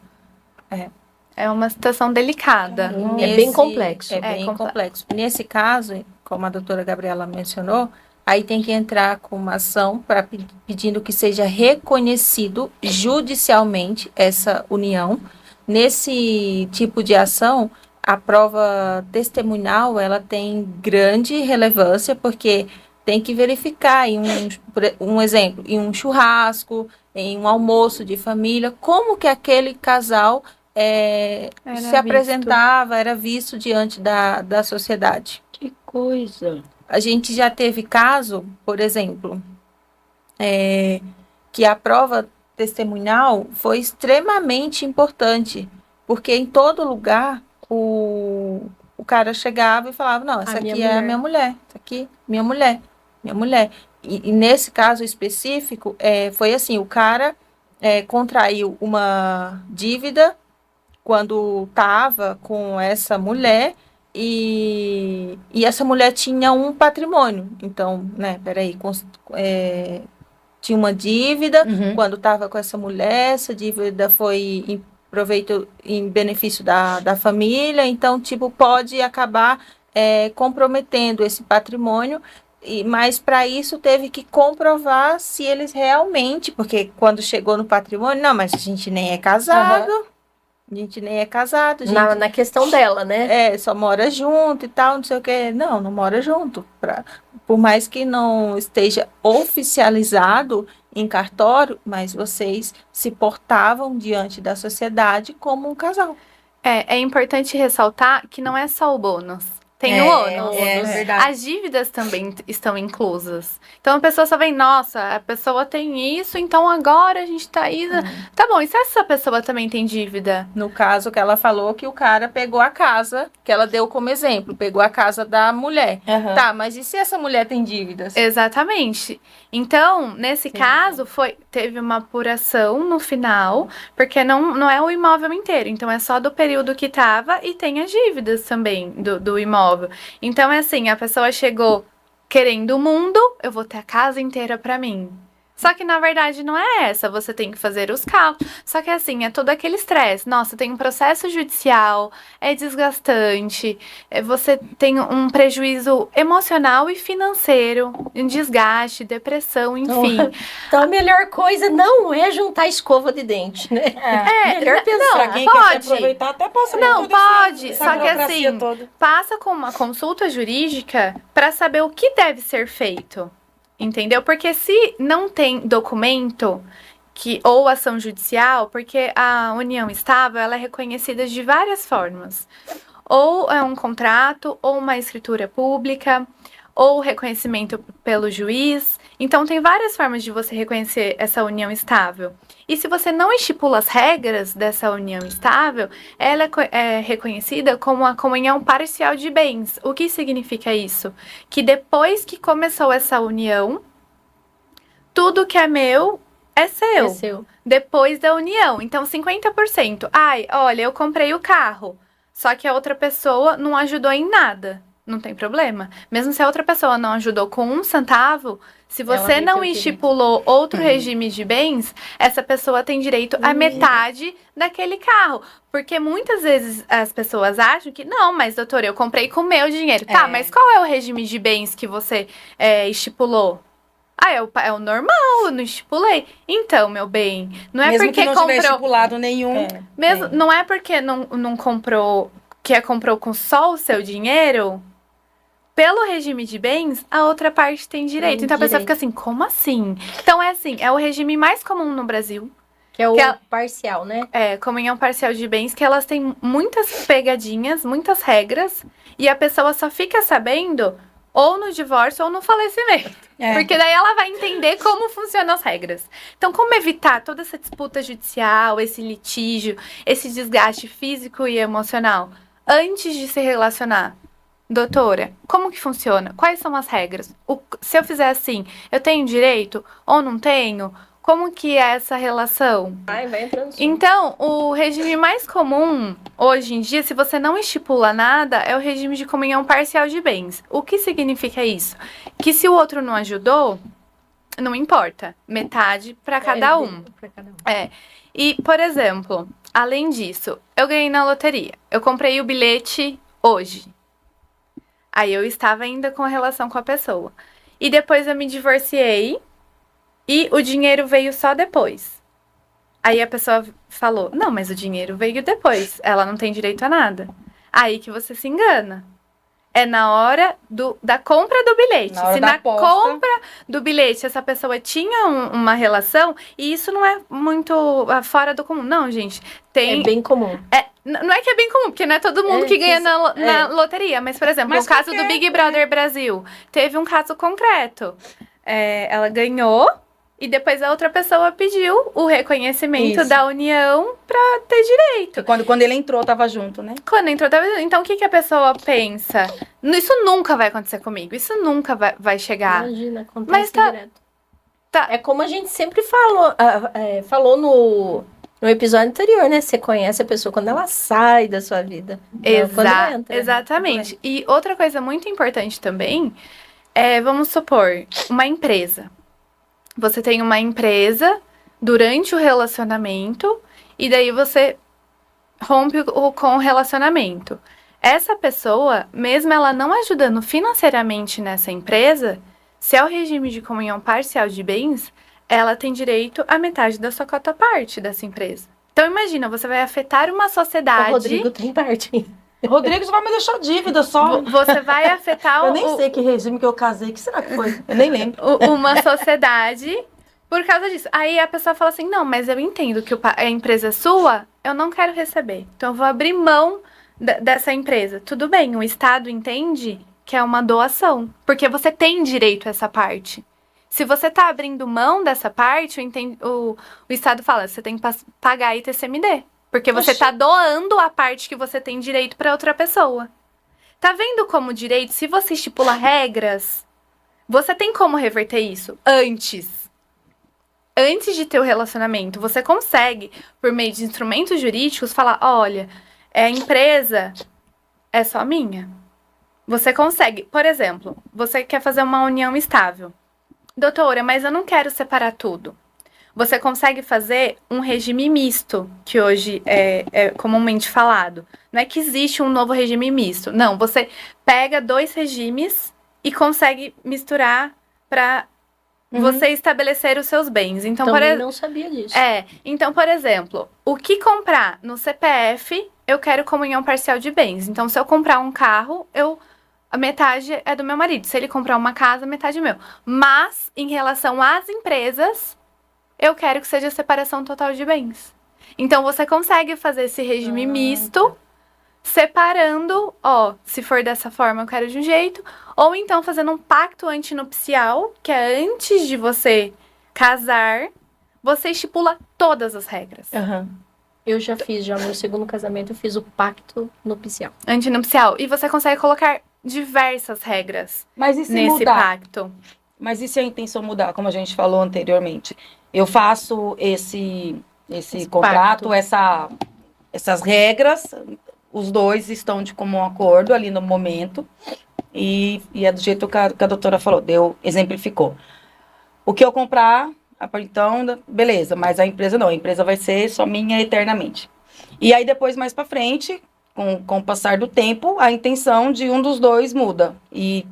É uma situação delicada. É bem complexo. É bem complexo. Nesse caso, como a doutora Gabriela mencionou, aí tem que entrar com uma ação pedindo que seja reconhecido judicialmente essa união. Nesse tipo de ação, a prova testemunhal, ela tem grande relevância, porque tem que verificar, um exemplo, em um churrasco, em um almoço de família, como que aquele casal se apresentava, era visto diante da sociedade. Que coisa! A gente já teve caso, por exemplo, que a prova testemunhal foi extremamente importante, porque em todo lugar o cara chegava e falava, não, essa aqui é a minha mulher, essa aqui minha mulher. E nesse caso específico, foi assim, o cara contraiu uma dívida quando estava com essa mulher, e essa mulher tinha um patrimônio. Então, tinha uma dívida, quando estava com essa mulher, essa dívida foi em proveito, em benefício da família, então, pode acabar comprometendo esse patrimônio, mas para isso teve que comprovar se eles realmente, porque quando chegou no patrimônio, não, mas a gente nem é casado, a gente nem é casado. Na questão dela, né? Só mora junto e tal, não sei o que. Não mora junto. Por mais que não esteja oficializado em cartório, mas vocês se portavam diante da sociedade como um casal. É importante ressaltar que não é só o bônus. Tem o ônus. Verdade. As dívidas também estão inclusas. Então a pessoa só vem, nossa, a pessoa tem isso, então agora a gente tá aí. Tá bom, e se essa pessoa também tem dívida? No caso que ela falou que o cara pegou a casa, que ela deu como exemplo, pegou a casa da mulher. Tá, mas e se essa mulher tem dívidas? Exatamente. Então, nesse caso, teve uma apuração no final, porque não é o imóvel inteiro, então é só do período que tava e tem as dívidas também do imóvel. Então, é assim, a pessoa chegou querendo o mundo, eu vou ter a casa inteira pra mim. Só que na verdade não é essa, você tem que fazer os cálculos. Só que assim, é todo aquele estresse. Nossa, tem um processo judicial, é desgastante, você tem um prejuízo emocional e financeiro, um desgaste, depressão, enfim. Então a melhor coisa não é juntar escova de dente, né? Melhor pensar. Pra quem pode. quer se aproveitar, até passa Não, por toda pode, essa só que burocracia assim, toda. passa com uma consulta jurídica para saber o que deve ser feito. Entendeu? Porque se não tem documento ou ação judicial, porque a união estável ela é reconhecida de várias formas. Ou é um contrato, ou uma escritura pública, ou reconhecimento pelo juiz. Então, tem várias formas de você reconhecer essa união estável. E se você não estipula as regras dessa união estável, ela é reconhecida como a comunhão parcial de bens. O que significa isso? Que depois que começou essa união, tudo que é meu é seu. É seu. Depois da união. Então, 50%. Ai, olha, eu comprei o carro, só que a outra pessoa não ajudou em nada. Não tem problema. Mesmo se a outra pessoa não ajudou com 1 centavo, se você não estipulou outro regime de bens, essa pessoa tem direito a metade daquele carro. Porque muitas vezes as pessoas acham que, não, mas doutora, eu comprei com o meu dinheiro. Tá, mas qual é o regime de bens que você estipulou? Ah, é o normal, eu não estipulei. Então, meu bem, não é Mesmo porque que não tiver estipulado nenhum. Mesmo, não é porque não comprou, comprou com só o seu dinheiro. Pelo regime de bens, a outra parte tem direito. Então a pessoa fica assim, como assim? Então é assim, é o regime mais comum no Brasil. Que é o parcial, né? É, comunhão parcial de bens, que elas têm muitas pegadinhas, muitas regras, e a pessoa só fica sabendo ou no divórcio ou no falecimento. Porque daí ela vai entender como funcionam as regras. Então, como evitar toda essa disputa judicial, esse litígio, esse desgaste físico e emocional antes de se relacionar? Doutora, como que funciona? Quais são as regras? Se eu fizer assim, eu tenho direito ou não tenho? Como que é essa relação? Vai entrando. Então, o regime mais comum, hoje em dia, se você não estipula nada, é o regime de comunhão parcial de bens. O que significa isso? Que se o outro não ajudou, não importa. Metade para cada um. E, por exemplo, além disso, eu ganhei na loteria. Eu comprei o bilhete hoje. Aí eu estava ainda com a relação com a pessoa. E depois eu me divorciei e o dinheiro veio só depois. Aí a pessoa falou, não, mas o dinheiro veio depois. Ela não tem direito a nada. Aí que você se engana. É na hora da compra do bilhete. Se na compra do bilhete essa pessoa tinha uma relação, e isso não é muito fora do comum. Não, gente. É bem comum. Não é que é bem comum, porque não é todo mundo que ganha na loteria. Mas, por exemplo, o caso do Big Brother Brasil. Teve um caso concreto. Ela ganhou e depois a outra pessoa pediu o reconhecimento da união pra ter direito. E quando ele entrou, tava junto, né? Quando entrou, tava junto. Então, o que a pessoa pensa? Isso nunca vai acontecer comigo. Isso nunca vai chegar. Imagina, acontece mas direto. É como a gente sempre falou no episódio anterior, né? Você conhece a pessoa quando ela sai da sua vida. Quando entra. Exatamente. E outra coisa muito importante também vamos supor, uma empresa. Você tem uma empresa durante o relacionamento e daí você rompe com o relacionamento. Essa pessoa, mesmo ela não ajudando financeiramente nessa empresa, se é o regime de comunhão parcial de bens, ela tem direito a metade da sua cota parte dessa empresa. Então imagina, você vai afetar uma sociedade... O Rodrigo tem parte. Rodrigo só vai me deixar dívida só. Você vai afetar... Eu nem sei que regime que eu casei, que será que foi? Eu nem lembro. Uma sociedade... Por causa disso. Aí a pessoa fala assim, não, mas eu entendo que a empresa é sua, eu não quero receber. Então eu vou abrir mão dessa empresa. Tudo bem, o Estado entende que é uma doação. Porque você tem direito a essa parte. Se você tá abrindo mão dessa parte, o Estado fala, você tem que pagar ITCMD. Porque você tá doando a parte que você tem direito para outra pessoa. Tá vendo como direito, se você estipula regras, você tem como reverter isso antes de ter o relacionamento, você consegue, por meio de instrumentos jurídicos, falar, olha, a empresa é só minha. Você consegue, por exemplo, você quer fazer uma união estável. doutora, mas eu não quero separar tudo. Você consegue fazer um regime misto, que hoje é comumente falado. Não é que existe um novo regime misto. Não, você pega 2 regimes e consegue misturar para você estabelecer os seus bens. Então, Também não sabia disso. Então, por exemplo, o que comprar no CPF, eu quero comunhão parcial de bens. Então, se eu comprar um carro, a metade é do meu marido. Se ele comprar uma casa, metade é meu. Mas, em relação às empresas, eu quero que seja separação total de bens. Então, você consegue fazer esse regime misto, separando, se for dessa forma, eu quero de um jeito. Ou então, fazendo um pacto antinupcial, que é antes de você casar, você estipula todas as regras. Eu já fiz, no meu segundo casamento, eu fiz o pacto nupcial. Antinupcial. E você consegue colocar diversas regras Mas e se nesse mudar? pacto. Mas e se a intenção mudar, como a gente falou anteriormente? Eu faço esse contrato, essas regras, os dois estão de comum acordo ali no momento, e é do jeito que a doutora falou, exemplificou. O que eu comprar, então, beleza, mas a empresa não, a empresa vai ser só minha eternamente. E aí depois, mais pra frente, com o passar do tempo, a intenção de um dos dois muda. E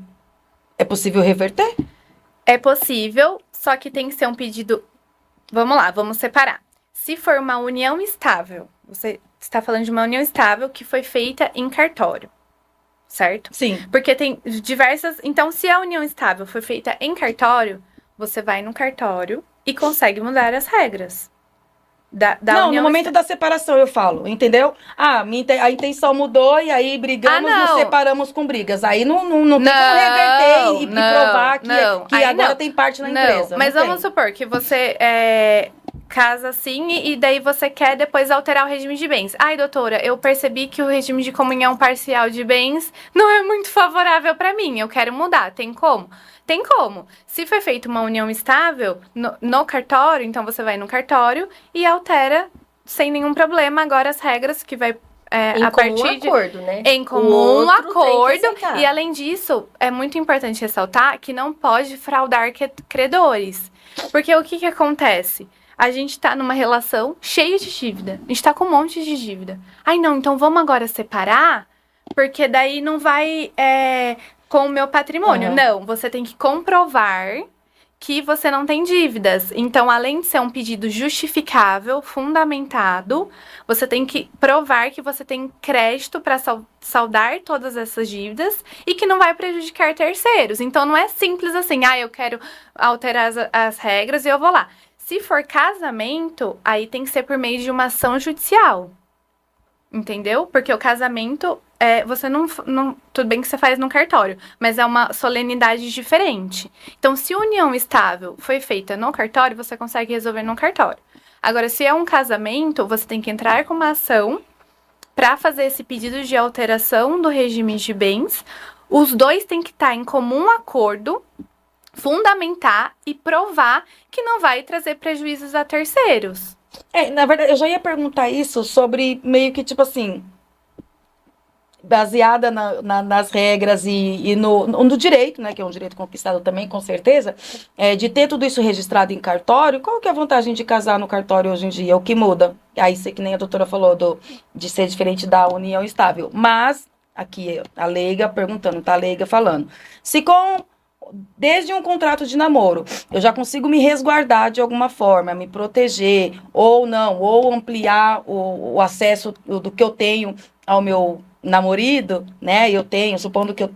é possível reverter? É possível, só que tem que ser um pedido... Vamos lá, vamos separar. Se for uma união estável, você está falando de uma união estável que foi feita em cartório, certo? Sim. Porque tem diversas... Então, se a união estável foi feita em cartório, você vai no cartório e consegue mudar as regras. Não, no momento da separação eu falo, entendeu? A intenção mudou e aí brigamos, nos separamos com brigas. Aí não tem como reverter e provar que agora tem parte na empresa. Mas vamos supor que você casa assim e daí você quer depois alterar o regime de bens. Ai, doutora, eu percebi que o regime de comunhão parcial de bens não é muito favorável para mim. Eu quero mudar. Tem como? Tem como. Se foi feita uma união estável no cartório, então você vai no cartório e altera sem nenhum problema agora as regras que vai Em comum acordo, né? Em comum acordo. E além disso, é muito importante ressaltar que não pode fraudar credores. Porque o que acontece? A gente tá numa relação cheia de dívida. A gente tá com um monte de dívida. Ai, não, então vamos agora separar, porque daí não vai com o meu patrimônio. Não, você tem que comprovar que você não tem dívidas. Então, além de ser um pedido justificável, fundamentado, você tem que provar que você tem crédito para saldar todas essas dívidas e que não vai prejudicar terceiros. Então, não é simples assim, eu quero alterar as regras e eu vou lá. Se for casamento, aí tem que ser por meio de uma ação judicial. Entendeu? Porque o casamento, você não... Tudo bem que você faz no cartório, mas é uma solenidade diferente. Então, se união estável foi feita no cartório, você consegue resolver no cartório. Agora, se é um casamento, você tem que entrar com uma ação para fazer esse pedido de alteração do regime de bens. Os dois têm que estar em comum acordo, fundamentar e provar que não vai trazer prejuízos a terceiros. Na verdade, eu já ia perguntar isso sobre meio que, tipo assim, baseada nas regras e no direito, né, que é um direito conquistado também, com certeza, de ter tudo isso registrado em cartório. Qual que é a vantagem de casar no cartório hoje em dia? O que muda? Aí, sei que nem a doutora falou de ser diferente da união estável. Mas, aqui, a leiga perguntando, tá a leiga falando. Se desde um contrato de namoro, eu já consigo me resguardar de alguma forma, me proteger, ou não, ou ampliar o acesso do que eu tenho ao meu namorado, né? Supondo que eu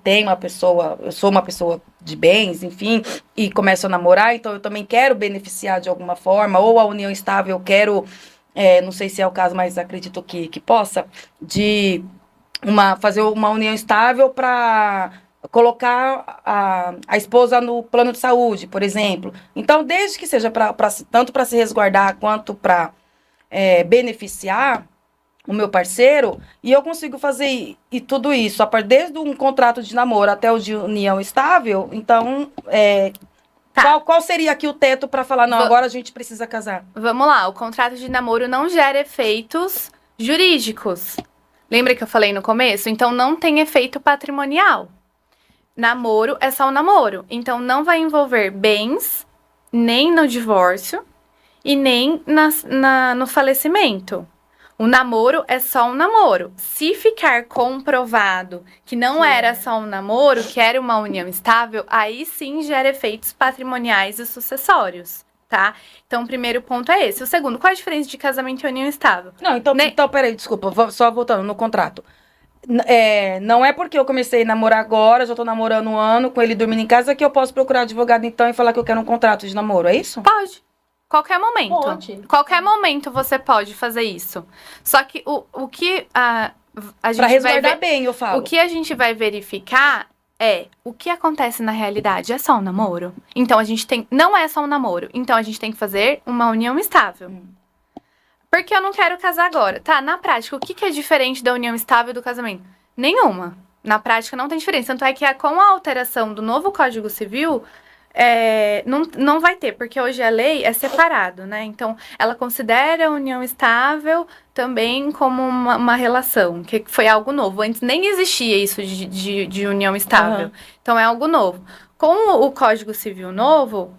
sou uma pessoa de bens, enfim, e começo a namorar, então eu também quero beneficiar de alguma forma, ou a união estável, eu quero, não sei se é o caso, mas acredito que possa, fazer uma união estável para colocar a esposa no plano de saúde, por exemplo. Então, desde que seja tanto para se resguardar quanto para beneficiar o meu parceiro, e eu consigo fazer tudo isso, desde um contrato de namoro até o de união estável, então, qual seria aqui o teto para falar, não, agora a gente precisa casar? Vamos lá, o contrato de namoro não gera efeitos jurídicos. Lembra que eu falei no começo? Então, não tem efeito patrimonial. namoro é só um namoro. Então, não vai envolver bens, nem no divórcio e nem no falecimento. O namoro é só um namoro. Se ficar comprovado que não era só um namoro, que era uma união estável, aí sim gera efeitos patrimoniais e sucessórios, tá? Então, o primeiro ponto é esse. O segundo, qual a diferença de casamento e união estável? Não, então peraí, desculpa, só voltando no contrato. Não é porque eu comecei a namorar agora, já tô namorando 1 ano, com ele dormindo em casa, que eu posso procurar advogado então e falar que eu quero um contrato de namoro, é isso? Pode. Qualquer momento. Pode. Qualquer momento você pode fazer isso. Só que o que a gente Pra vai resguardar bem, eu falo. o que a gente vai verificar é o que acontece na realidade. É só um namoro? Então a gente não é só um namoro. Então a gente tem que fazer uma união estável. Porque eu não quero casar agora. Tá, na prática, o que é diferente da união estável e do casamento? Nenhuma. Na prática não tem diferença. Tanto é que com a alteração do novo Código Civil, não vai ter, porque hoje a lei é separado, né? Então, ela considera a união estável também como uma relação, que foi algo novo. Antes nem existia isso de união estável. Uhum. Então, é algo novo. Com o Código Civil novo,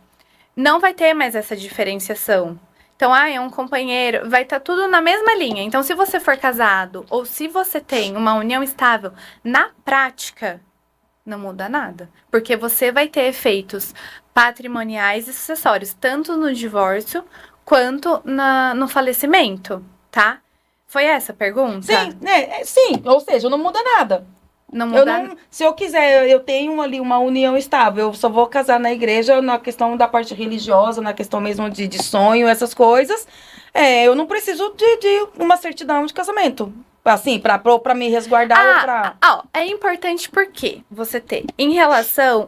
não vai ter mais essa diferenciação. Então, é um companheiro, vai estar tudo na mesma linha. Então, se você for casado ou se você tem uma união estável, na prática, não muda nada. Porque você vai ter efeitos patrimoniais e sucessórios, tanto no divórcio quanto no falecimento, tá? Foi essa a pergunta? Sim, sim, ou seja, não muda nada. Não muda. Se eu quiser, eu tenho ali uma união estável, eu só vou casar na igreja na questão da parte religiosa, na questão mesmo de sonho, essas coisas. Eu não preciso de uma certidão de casamento. Assim, pra me resguardar ou pra... É importante porque você ter, em relação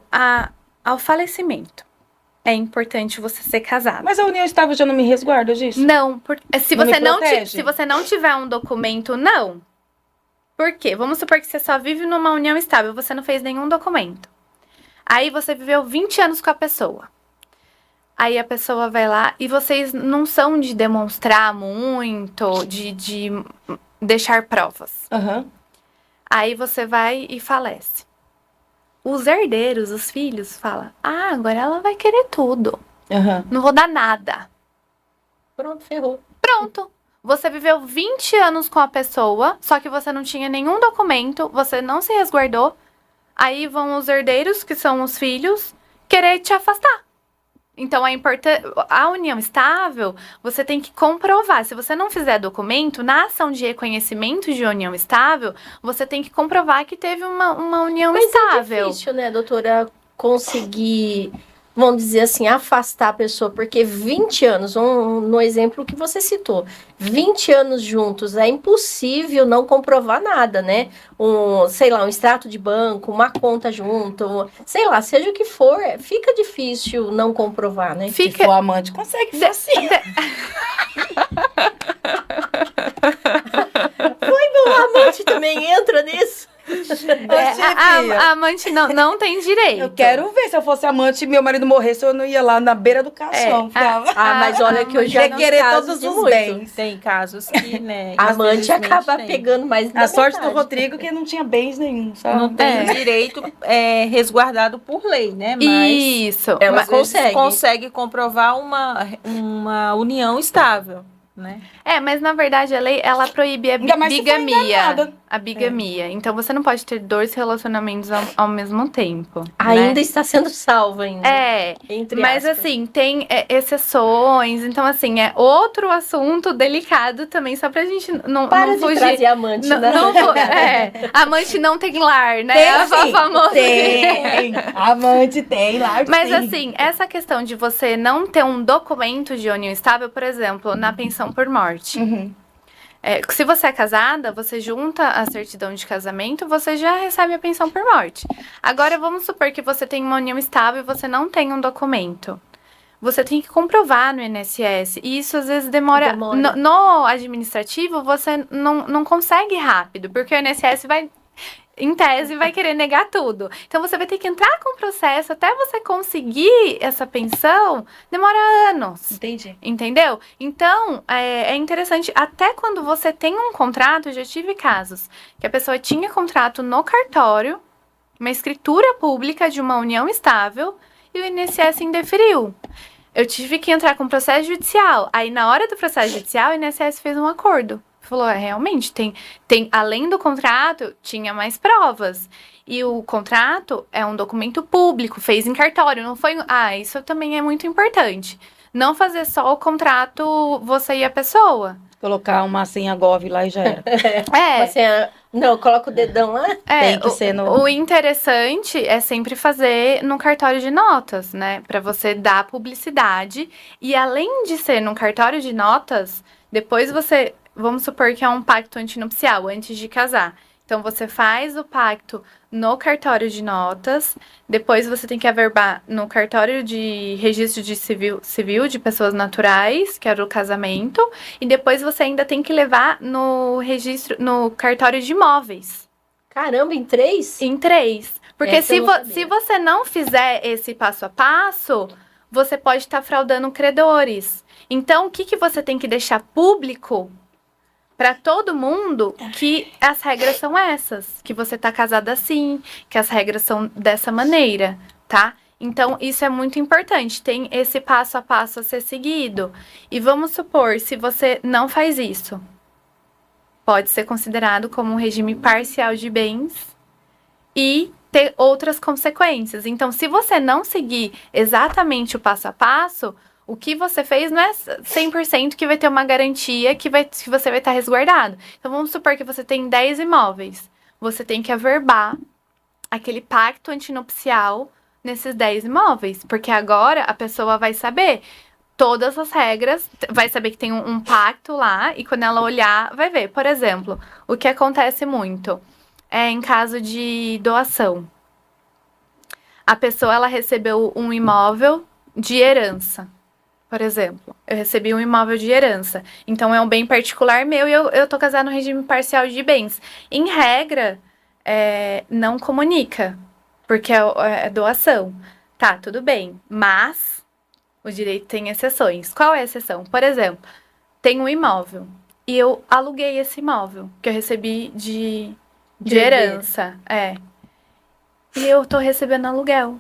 ao falecimento, é importante você ser casado. Mas a união estável já não me resguarda disso? Não, se Não me você protege? se você não tiver um documento, não. Por quê? Vamos supor que você só vive numa união estável, você não fez nenhum documento. Aí você viveu 20 anos com a pessoa. Aí a pessoa vai lá e vocês não são de demonstrar muito, de deixar provas. Uhum. Aí você vai e falece. Os herdeiros, os filhos, falam: agora ela vai querer tudo. Uhum. Não vou dar nada. Pronto, ferrou. Pronto. Você viveu 20 anos com a pessoa, só que você não tinha nenhum documento, você não se resguardou. Aí vão os herdeiros, que são os filhos, querer te afastar. Então, a união estável, você tem que comprovar. Se você não fizer documento, na ação de reconhecimento de união estável, você tem que comprovar que teve uma união estável. É difícil, né, doutora, conseguir, vamos dizer assim, afastar a pessoa, porque 20 anos, no exemplo que você citou, 20 anos juntos, é impossível não comprovar nada, né? Sei lá, um extrato de banco, uma conta junto, sei lá, seja o que for, fica difícil não comprovar, né? Se for amante, consegue fazer. O amante também entra nisso? A amante não tem direito. Eu quero ver, se eu fosse amante e meu marido morresse, eu não ia lá na beira do caixão. Mas olha que eu já ia querer casos todos os muito. bens. Tem casos que, né? Amante infelizmente acaba tem. pegando mais A sorte do metade. Rodrigo que não tinha bens nenhum, sabe? Não tem direito resguardado por lei, né? Mas Isso. Ela às vezes consegue. consegue comprovar uma união estável, né? Mas na verdade a lei, ela proíbe a Ainda mais se for bigamia. enganada. A bigamia. Então você não pode ter 2 relacionamentos ao mesmo tempo. Ainda né? está sendo salva ainda. Entre Mas aspas. assim, tem exceções. Então, assim, é outro assunto delicado também, só pra gente não Para de fugir. trazer amante, né? Amante não tem lar, né? Tem, A sim. famosa. Tem. Amante tem lá. Mas sim. assim, essa questão de você não ter um documento de união estável, por exemplo, na pensão por morte. Uhum. Se você é casada, você junta a certidão de casamento, você já recebe a pensão por morte. Agora, vamos supor que você tem uma união estável e você não tem um documento. Você tem que comprovar no INSS. E isso, às vezes, demora. No administrativo, você não consegue rápido, porque o INSS vai... Em tese, vai querer negar tudo. Então, você vai ter que entrar com o processo até você conseguir essa pensão. Demora anos. Entendi. Entendeu? Então, é interessante. Até quando você tem um contrato, eu já tive casos que a pessoa tinha contrato no cartório, uma escritura pública de uma união estável e o INSS indeferiu. Eu tive que entrar com processo judicial. Aí, na hora do processo judicial, o INSS fez um acordo. Falou, realmente, além do contrato, tinha mais provas. E o contrato é um documento público, fez em cartório, não foi... isso também é muito importante. Não fazer só o contrato, você e a pessoa. Colocar uma senha Gov lá e já era. Não, coloca o dedão lá. Tem que ser no... O interessante é sempre fazer no cartório de notas, né? Para você dar publicidade. E além de ser no cartório de notas, depois você... Vamos supor que é um pacto antinupcial, antes de casar. Então, você faz o pacto no cartório de notas, depois você tem que averbar no cartório de registro de civil de pessoas naturais, que era o casamento, e depois você ainda tem que levar no cartório de imóveis. Caramba, em 3? Em 3. Porque se você não fizer esse passo a passo, você pode estar fraudando credores. Então, o que você tem que deixar público para todo mundo que as regras são essas, que você tá casada assim, que as regras são dessa maneira, tá? Então, isso é muito importante, tem esse passo a passo a ser seguido. E vamos supor, se você não faz isso, pode ser considerado como um regime parcial de bens e ter outras consequências. Então, se você não seguir exatamente o passo a passo, o que você fez não é 100% que vai ter uma garantia que você vai estar resguardado. Então, vamos supor que você tem 10 imóveis. Você tem que averbar aquele pacto antinupcial nesses 10 imóveis. Porque agora a pessoa vai saber todas as regras, vai saber que tem um pacto lá, e quando ela olhar, vai ver. Por exemplo, o que acontece muito é em caso de doação. A pessoa, ela recebeu um imóvel de herança. Por exemplo, eu recebi um imóvel de herança. Então, é um bem particular meu e eu tô casada no regime parcial de bens. Em regra, não comunica, porque é doação. Tá, tudo bem. Mas o direito tem exceções. Qual é a exceção? Por exemplo, tem um imóvel e eu aluguei esse imóvel que eu recebi de herança. E eu tô recebendo aluguel.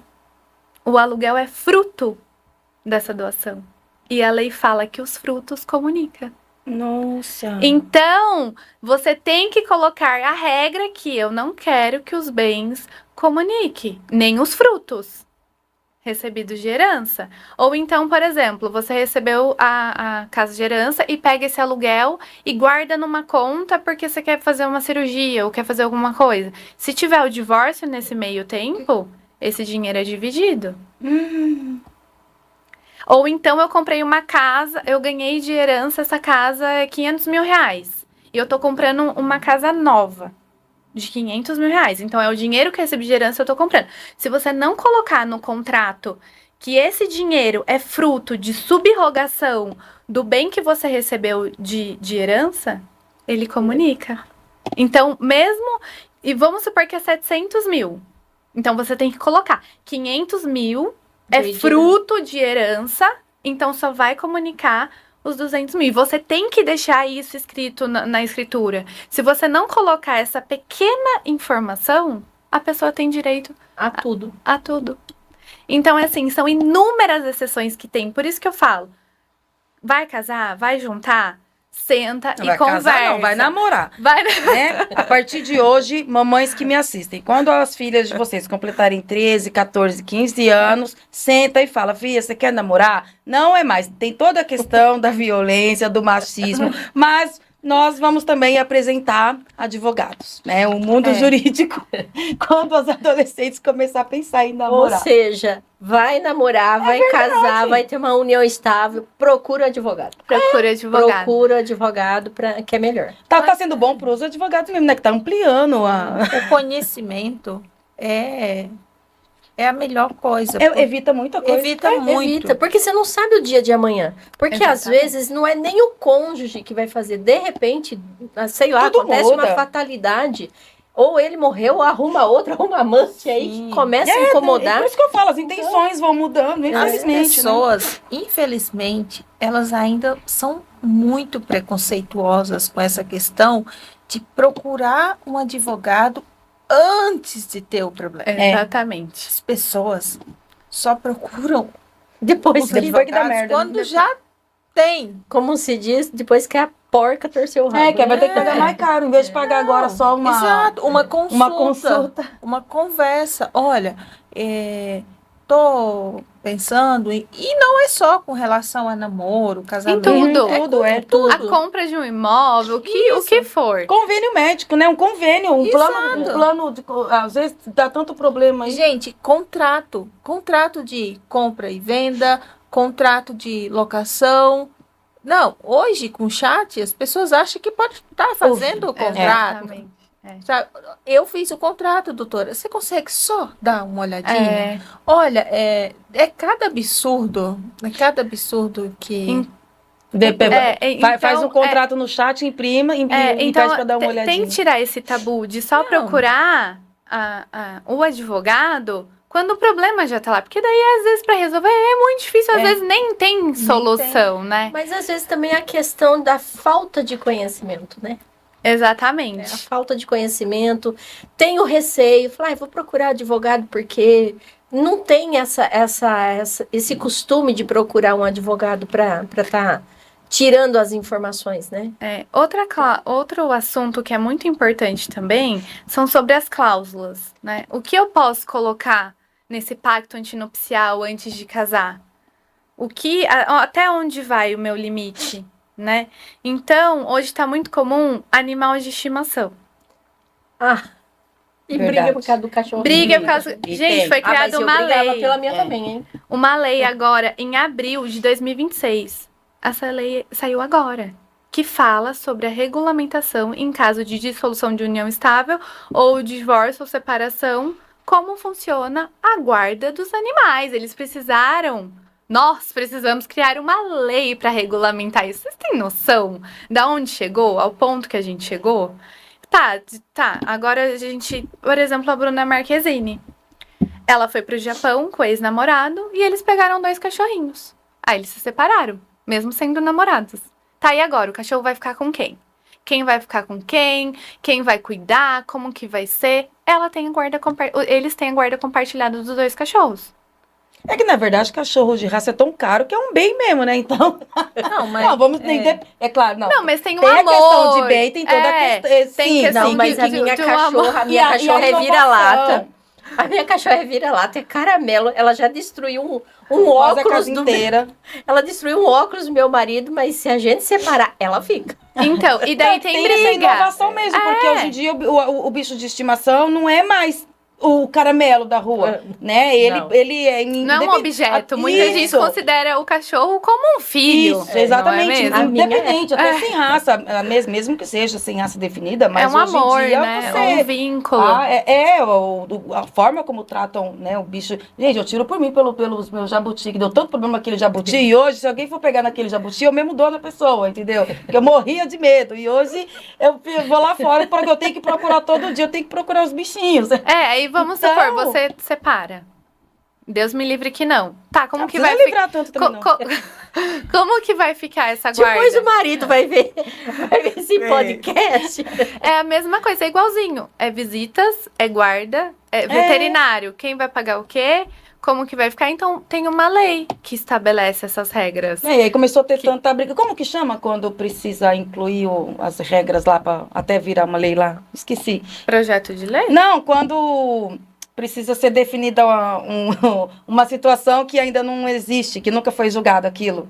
O aluguel é fruto dessa doação. E a lei fala que os frutos comunicam. Nossa. Então, você tem que colocar a regra que eu não quero que os bens comuniquem, nem os frutos recebidos de herança. Ou então, por exemplo, você recebeu a casa de herança e pega esse aluguel e guarda numa conta porque você quer fazer uma cirurgia ou quer fazer alguma coisa. Se tiver o divórcio nesse meio tempo, esse dinheiro é dividido. Ou então eu comprei uma casa, eu ganhei de herança, essa casa é 500 mil reais. E eu tô comprando uma casa nova de 500 mil reais. Então é o dinheiro que eu recebi de herança, eu tô comprando. Se você não colocar no contrato que esse dinheiro é fruto de subrogação do bem que você recebeu de herança, ele comunica. Então, mesmo... E vamos supor que é 700 mil. Então, você tem que colocar 500 mil... É fruto de herança, então só vai comunicar os 200 mil. E você tem que deixar isso escrito na escritura. Se você não colocar essa pequena informação, a pessoa tem direito a tudo. A tudo. Então, assim, são inúmeras exceções que tem. Por isso que eu falo, vai casar, vai juntar, senta Não e vai conversa. casar, não, vai namorar. Né? A partir de hoje, mamães que me assistem, quando as filhas de vocês completarem 13, 14, 15 anos, senta e fala, filha, você quer namorar? Não é mais. Tem toda a questão da violência, do machismo, mas nós vamos também apresentar advogados, né? O mundo jurídico, quando as adolescentes começar a pensar em namorar. Ou seja, vai namorar, vai casar, vai ter uma união estável, procura advogado. Procura advogado, que é melhor. Tá sendo bom para os advogados mesmo, né? Que tá ampliando O conhecimento é a melhor coisa. Evita muita coisa. Evita, porque você não sabe o dia de amanhã. Porque às vezes não é nem o cônjuge que vai fazer. De repente, sei lá, tudo acontece muda. uma fatalidade. Ou ele morreu, ou arruma amante aí que começa a incomodar. Por isso que eu falo, as intenções vão mudando, infelizmente. As pessoas, infelizmente, elas ainda são muito preconceituosas com essa questão de procurar um advogado antes de ter o problema. Exatamente. As pessoas só procuram Depois os que Depois que dá advogados merda, né? quando já tem. como se diz, depois que a porca torceu o rabo. Que vai ter que né? pagar mais caro, em vez de pagar agora só Exato, uma uma consulta. uma conversa. Olha, tô pensando e não é só com relação a namoro, casamento. tudo. Tudo, com tudo. A compra de um imóvel, o que for. Convênio médico, né? Um convênio, um plano às vezes dá tanto problema aí. Gente, contrato de compra e venda, contrato de locação. Não, hoje com chat as pessoas acham que pode estar fazendo o contrato. Exatamente. Sabe? Eu fiz o contrato, doutora. Você consegue só dar uma olhadinha? É. Olha, é cada absurdo que... Faz um Então, contrato no chat, imprima e então, pede pra dar uma olhadinha. tem que tirar esse tabu de só procurar o advogado quando o problema já tá lá. Porque daí, às vezes, para resolver é muito difícil, às vezes nem tem solução, né? Mas às vezes também é a questão da falta de conhecimento, né? Exatamente. A falta de conhecimento, tem o receio, falar, vou procurar advogado porque não tem esse costume de procurar um advogado para estar tirando as informações, né? Outro assunto que é muito importante também são sobre as cláusulas, né? O que eu posso colocar nesse pacto antinupcial antes de casar? Até onde vai o meu limite? Né? Então, hoje está muito comum animal de estimação. E Verdade. briga por causa do cachorro. Briga por causa... E Gente, tem. foi criada mas eu uma brigava lei. pela minha também, hein? Uma lei agora, em abril de 2026. Essa lei saiu agora. Que fala sobre a regulamentação em caso de dissolução de união estável ou divórcio ou separação. Como funciona a guarda dos animais. Nós precisamos criar uma lei para regulamentar isso. Vocês têm noção de onde chegou, ao ponto que a gente chegou? Tá. Agora a gente, por exemplo, a Bruna Marquezine. Ela foi pro Japão com o ex-namorado e eles pegaram 2 cachorrinhos. Aí eles se separaram, mesmo sendo namorados. Tá, e agora? O cachorro vai ficar com quem? Quem vai ficar com quem? Quem vai cuidar? Como que vai ser? Eles têm a guarda compartilhada dos 2 cachorros. É que, na verdade, cachorro de raça é tão caro que é um bem mesmo, né? Então, Não, mas... não, vamos entender. É claro, não. Não, mas tem um Tem a amor. questão de bem, tem toda a questão. Tem Sim, questão Não, mas que- a que- minha de um amor. cachorra, a minha E a cachorra é inovação. vira-lata. A minha cachorra é vira-lata, é caramelo. Ela já destruiu um Quase a óculos casa do inteira. Ela destruiu um óculos do meu marido, mas se a gente separar, ela fica. Então, e daí Então, tem essa briga. inovação mesmo, porque hoje em dia o bicho de estimação não é mais o caramelo da rua, né? Não. Ele é Não é um objeto. Muita gente Isso. considera o cachorro como um filho. Isso, exatamente. Não é mesmo? A minha Independente, até sem raça, mesmo que seja sem raça definida, mas É um hoje amor, em dia né? você... Um vínculo. A forma como tratam, né, o bicho. Gente, eu tiro por mim pelos meus jabuti, que deu tanto problema aquele jabuti. E hoje, se alguém for pegar naquele jabuti, eu mesmo dou na pessoa, entendeu? Porque eu morria de medo. E hoje eu vou lá fora porque eu tenho que procurar todo dia, eu tenho que procurar os bichinhos. Aí vamos Então- supor, você separa. Deus me livre que não. Tá, como que Precisa vai livrar ficar? tanto também, não. Como que vai ficar essa guarda? Depois o marido vai ver esse podcast. É a mesma coisa, é igualzinho. É visitas, é guarda, é veterinário. Quem vai pagar o quê? Como que vai ficar? Então, tem uma lei que estabelece essas regras. E aí começou a ter tanta briga. Como que chama quando precisa incluir as regras lá pra até virar uma lei lá? Esqueci. Projeto de lei? Não, quando precisa ser definida uma situação que ainda não existe, que nunca foi julgado aquilo.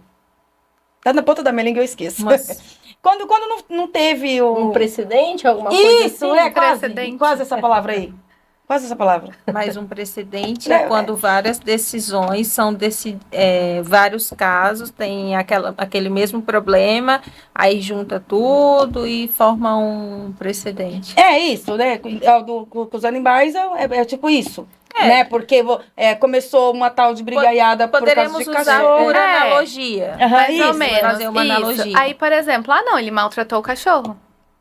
Tá na ponta da minha língua, eu esqueço. Mas- Quando não teve o... Um precedente, alguma coisa Isso, assim. é quase, precedente. quase essa palavra aí. Quase essa palavra. Mas um precedente é quando várias decisões são vários casos, tem aquele mesmo problema, aí junta tudo e forma um precedente. É isso, né? Com os animais é tipo isso. Né? Porque começou uma tal de brigaiada por causa Poderemos de usar cachorro. por analogia. Aham, Mais ou isso, menos. fazer uma isso. analogia. Aí, por exemplo, não, ele maltratou o cachorro.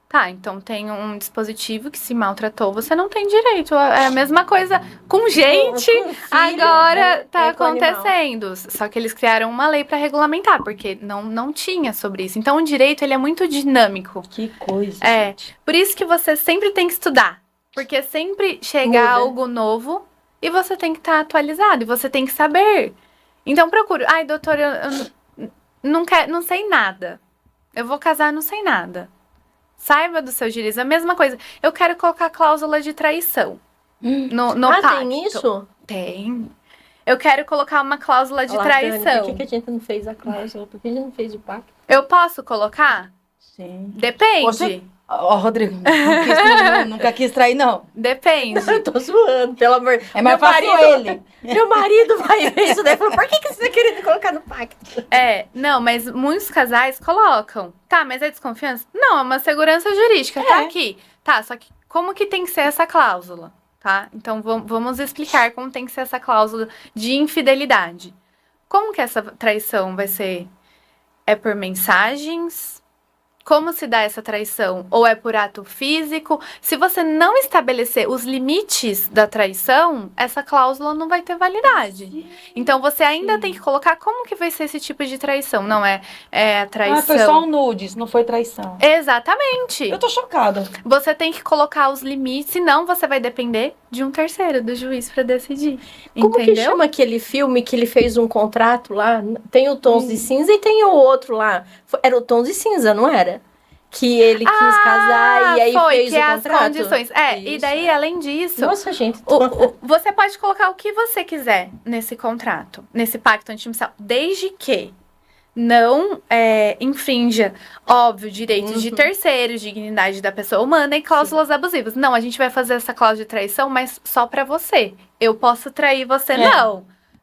Tá, então tem um dispositivo que se maltratou, você não tem direito. É a mesma coisa com gente. Com filho, Agora né? tá Com animal. acontecendo. Só que eles criaram uma lei para regulamentar, porque não tinha sobre isso. Então o direito ele é muito dinâmico. Que coisa. É. gente. Por isso que você sempre tem que estudar. Porque sempre chega Muda. algo novo e você tem que estar atualizado, e você tem que saber. Então procuro. Ai, doutora, eu não sei nada. Eu vou casar, não sei nada. Saiba dos seus direitos. A mesma coisa. Eu quero colocar cláusula de traição no pacto. Tem isso? Tem. Eu quero colocar uma cláusula de Olha lá, traição. Dani, por que a gente não fez a cláusula? Por que a gente não fez o pacto? Eu posso colocar? Sim. Depende. Você- Ó, Rodrigo, nunca quis trair, não. Depende. Eu tô zoando, pelo amor. É mais Meu fácil marido- ele. Meu marido vai ver isso daí e falou, por que você tá querendo colocar no pacto? Não, mas muitos casais colocam. Tá, mas é desconfiança? Não, é uma segurança jurídica. Tá aqui. Tá, só que como que tem que ser essa cláusula? Tá? Então vamos explicar como tem que ser essa cláusula de infidelidade. Como que essa traição vai ser? É por mensagens? Como se dá essa traição? Ou é por ato físico? Se você não estabelecer os limites da traição, essa cláusula não vai ter validade. Então você ainda tem que colocar como que vai ser esse tipo de traição. Não é a traição. Ah, foi só um nudes, não foi traição. Exatamente. Eu tô chocada. Você tem que colocar os limites, senão você vai depender de um terceiro, do juiz, pra decidir. Como que Entendeu? chama aquele filme que ele fez um contrato lá? Tem o Tons de Cinza e tem o outro lá. Era o Tons de Cinza, não era? Que ele quis casar e aí foi, fez que o é contrato. as condições. E Isso, daí, além disso, Nossa, gente. você pode colocar o que você quiser nesse contrato, nesse pacto antinupcial, desde que não infrinja, óbvio, direitos de terceiros, dignidade da pessoa humana e cláusulas abusivas. Não, a gente vai fazer essa cláusula de traição, mas só pra você. Eu posso trair você?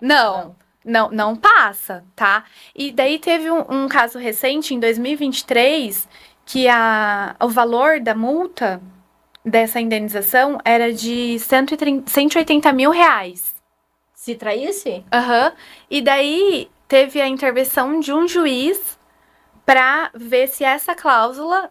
Não passa, tá? E daí teve um caso recente, em 2023, que o valor da multa dessa indenização era de 180 mil reais. Se traísse? Aham. E daí teve a intervenção de um juiz para ver se essa cláusula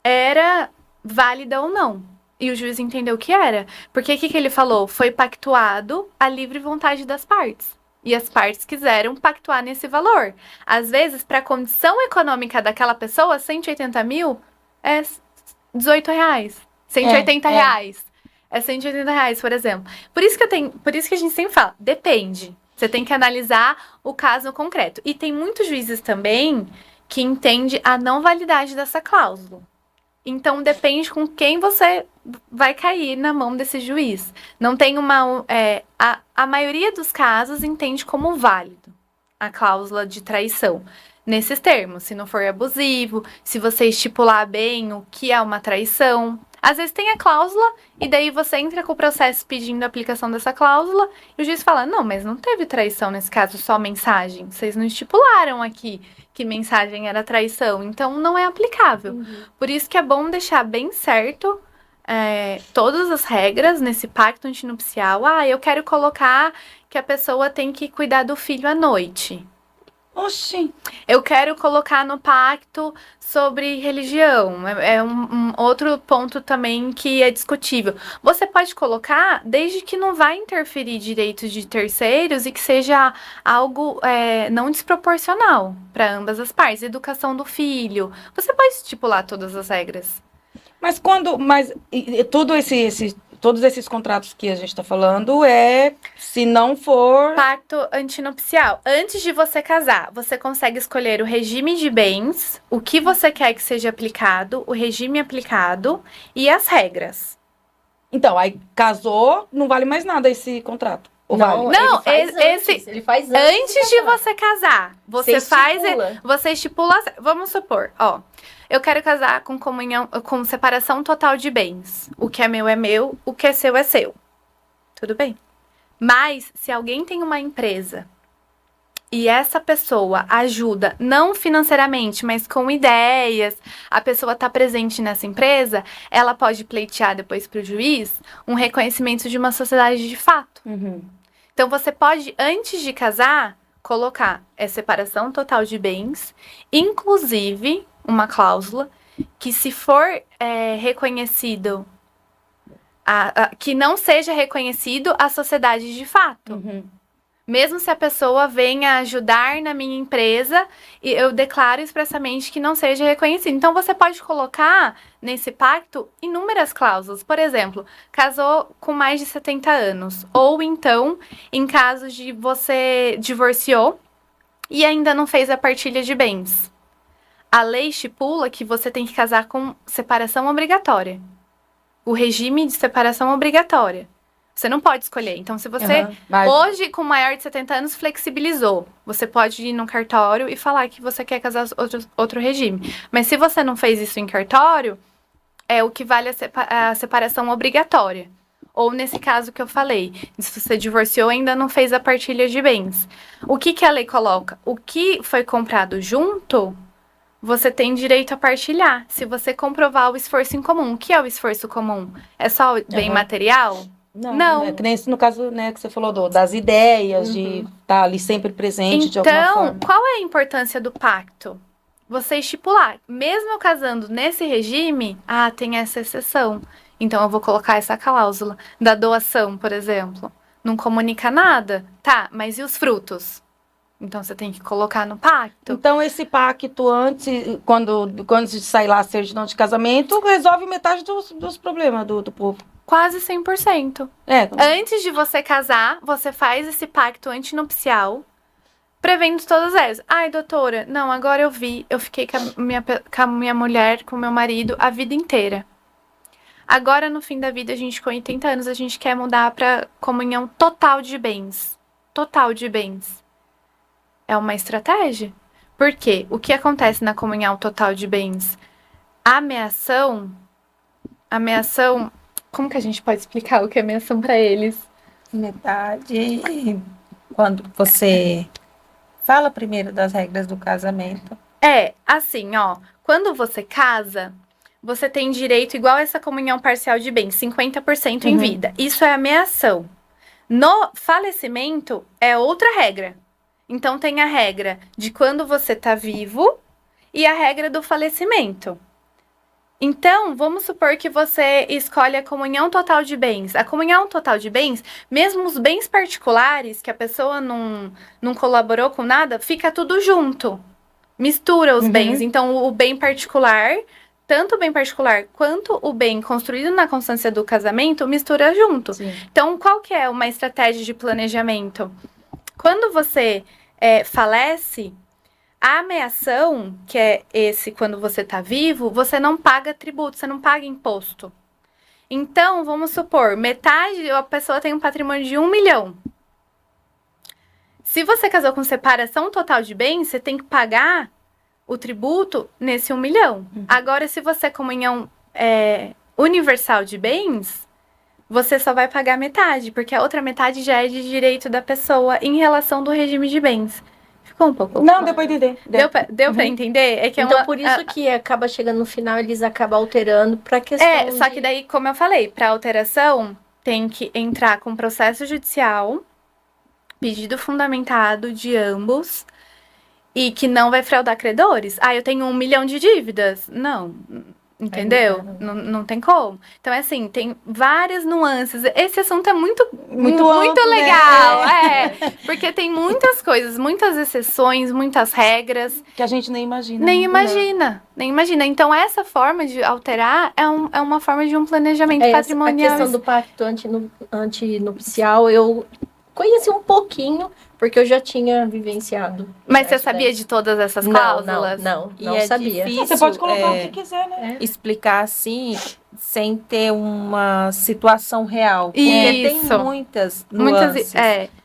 era válida ou não. E o juiz entendeu que era. Porque o que ele falou? Foi pactuado a livre vontade das partes. E as partes quiseram pactuar nesse valor. Às vezes, para a condição econômica daquela pessoa, 180 mil é 18 reais. 180 reais. É 180 reais, por exemplo. Por isso que a gente sempre fala, depende. Você tem que analisar o caso concreto. E tem muitos juízes também que entendem a não validade dessa cláusula. Então, depende com quem você vai cair na mão desse juiz. Não tem uma... a maioria dos casos entende como válido a cláusula de traição. Nesses termos, se não for abusivo, se você estipular bem o que é uma traição. Às vezes tem a cláusula e daí você entra com o processo pedindo a aplicação dessa cláusula e o juiz fala, não, mas não teve traição nesse caso, só mensagem. Vocês não estipularam aqui que mensagem era traição, então não é aplicável. Por isso que é bom deixar bem certo todas as regras nesse pacto antinupcial. Eu quero colocar que a pessoa tem que cuidar do filho à noite. Oxi. Eu quero colocar no pacto sobre religião. É um outro ponto também que é discutível. Você pode colocar desde que não vai interferir direitos de terceiros e que seja algo não desproporcional para ambas as partes. Educação do filho. Você pode estipular todas as regras. Mas todos esses contratos que a gente está falando se não for... Pacto antinupcial. Antes de você casar, você consegue escolher o regime de bens, o que você quer que seja aplicado, o regime aplicado e as regras. Então, aí casou, não vale mais nada esse contrato. Ou vale? Não, ele faz antes de você casar, você Você estipula, vamos supor, eu quero casar com comunhão, com separação total de bens. O que é meu, o que é seu. Tudo bem. Mas, se alguém tem uma empresa e essa pessoa ajuda, não financeiramente, mas com ideias, a pessoa está presente nessa empresa, ela pode pleitear depois para o juiz um reconhecimento de uma sociedade de fato. Então, você pode, antes de casar, colocar separação total de bens, inclusive uma cláusula que, se for reconhecido, que não seja reconhecido a sociedade de fato. Mesmo se a pessoa venha ajudar na minha empresa, eu declaro expressamente que não seja reconhecido. Então, você pode colocar nesse pacto inúmeras cláusulas. Por exemplo, casou com mais de 70 anos. Ou então, em casos de você divorciou e ainda não fez a partilha de bens. A lei estipula que você tem que casar com separação obrigatória. O regime de separação obrigatória. Você não pode escolher. Então, se você, hoje, com maior de 70 anos, flexibilizou, você pode ir no cartório e falar que você quer casar outro regime. Mas se você não fez isso em cartório, é o que vale a separação obrigatória. Ou nesse caso que eu falei, se você divorciou e ainda não fez a partilha de bens. O que a lei coloca? O que foi comprado junto, você tem direito a partilhar. Se você comprovar o esforço em comum. O que é o esforço comum? É só o bem material? Não. É que nem no caso, né, que você falou das ideias, de estar ali sempre presente de alguma forma. Então, qual é a importância do pacto? Você estipular, mesmo eu casando nesse regime, tem essa exceção. Então, eu vou colocar essa cláusula da doação, por exemplo. Não comunica nada? Tá, mas e os frutos? Então, você tem que colocar no pacto. Então, esse pacto, antes, quando sai lá a certidão de casamento, resolve metade dos problemas do povo. Quase 100%. Antes de você casar, você faz esse pacto antinupcial, prevendo todas elas. Ai, doutora, não, agora eu fiquei com a minha mulher, com o meu marido, a vida inteira. Agora, no fim da vida, a gente com 80 anos, a gente quer mudar para comunhão total de bens. Total de bens. É uma estratégia. Por quê? O que acontece na comunhão total de bens? A ameação, como que a gente pode explicar o que é ameação para eles? Metade, quando você fala primeiro das regras do casamento. Assim, quando você casa, você tem direito igual a essa comunhão parcial de bens, 50% em vida. Isso é ameação. No falecimento, é outra regra. Então, tem a regra de quando você está vivo e a regra do falecimento. Então, vamos supor que você escolhe a comunhão total de bens. A comunhão total de bens, mesmo os bens particulares, que a pessoa não colaborou com nada, fica tudo junto. Mistura os bens. Então, o bem particular, tanto o bem particular quanto o bem construído na constância do casamento, mistura junto. Sim. Então, qual que é uma estratégia de planejamento? Quando você falece, a ameação, que é esse quando você está vivo, você não paga tributo, você não paga imposto. Então, vamos supor, metade, a pessoa tem um patrimônio de 1 milhão. Se você casou com separação total de bens, você tem que pagar o tributo nesse 1 milhão. Agora, se você é comunhão universal de bens, você só vai pagar metade, porque a outra metade já é de direito da pessoa em relação do regime de bens. Ficou um pouco... Não, deu pra entender. Deu pra entender? É que então, por isso que acaba chegando no final, eles acabam alterando pra questão só que daí, como eu falei, pra alteração, tem que entrar com processo judicial, pedido fundamentado de ambos, e que não vai fraudar credores. Eu tenho 1 milhão de dívidas. Não... Entendeu? Não tem como. Então, assim, tem várias nuances. Esse assunto é muito legal. Porque tem muitas coisas, muitas exceções, muitas regras. Que a gente nem imagina. Nem imagina. Então, essa forma de alterar é uma forma de um planejamento patrimonial. A questão do pacto antinupcial, eu conheci um pouquinho, porque eu já tinha vivenciado. Mas você sabia de todas essas cláusulas? Não sabia. Difícil, você pode colocar o que quiser, né? Explicar assim, sem ter uma situação real. Porque Isso. tem muitas nuances,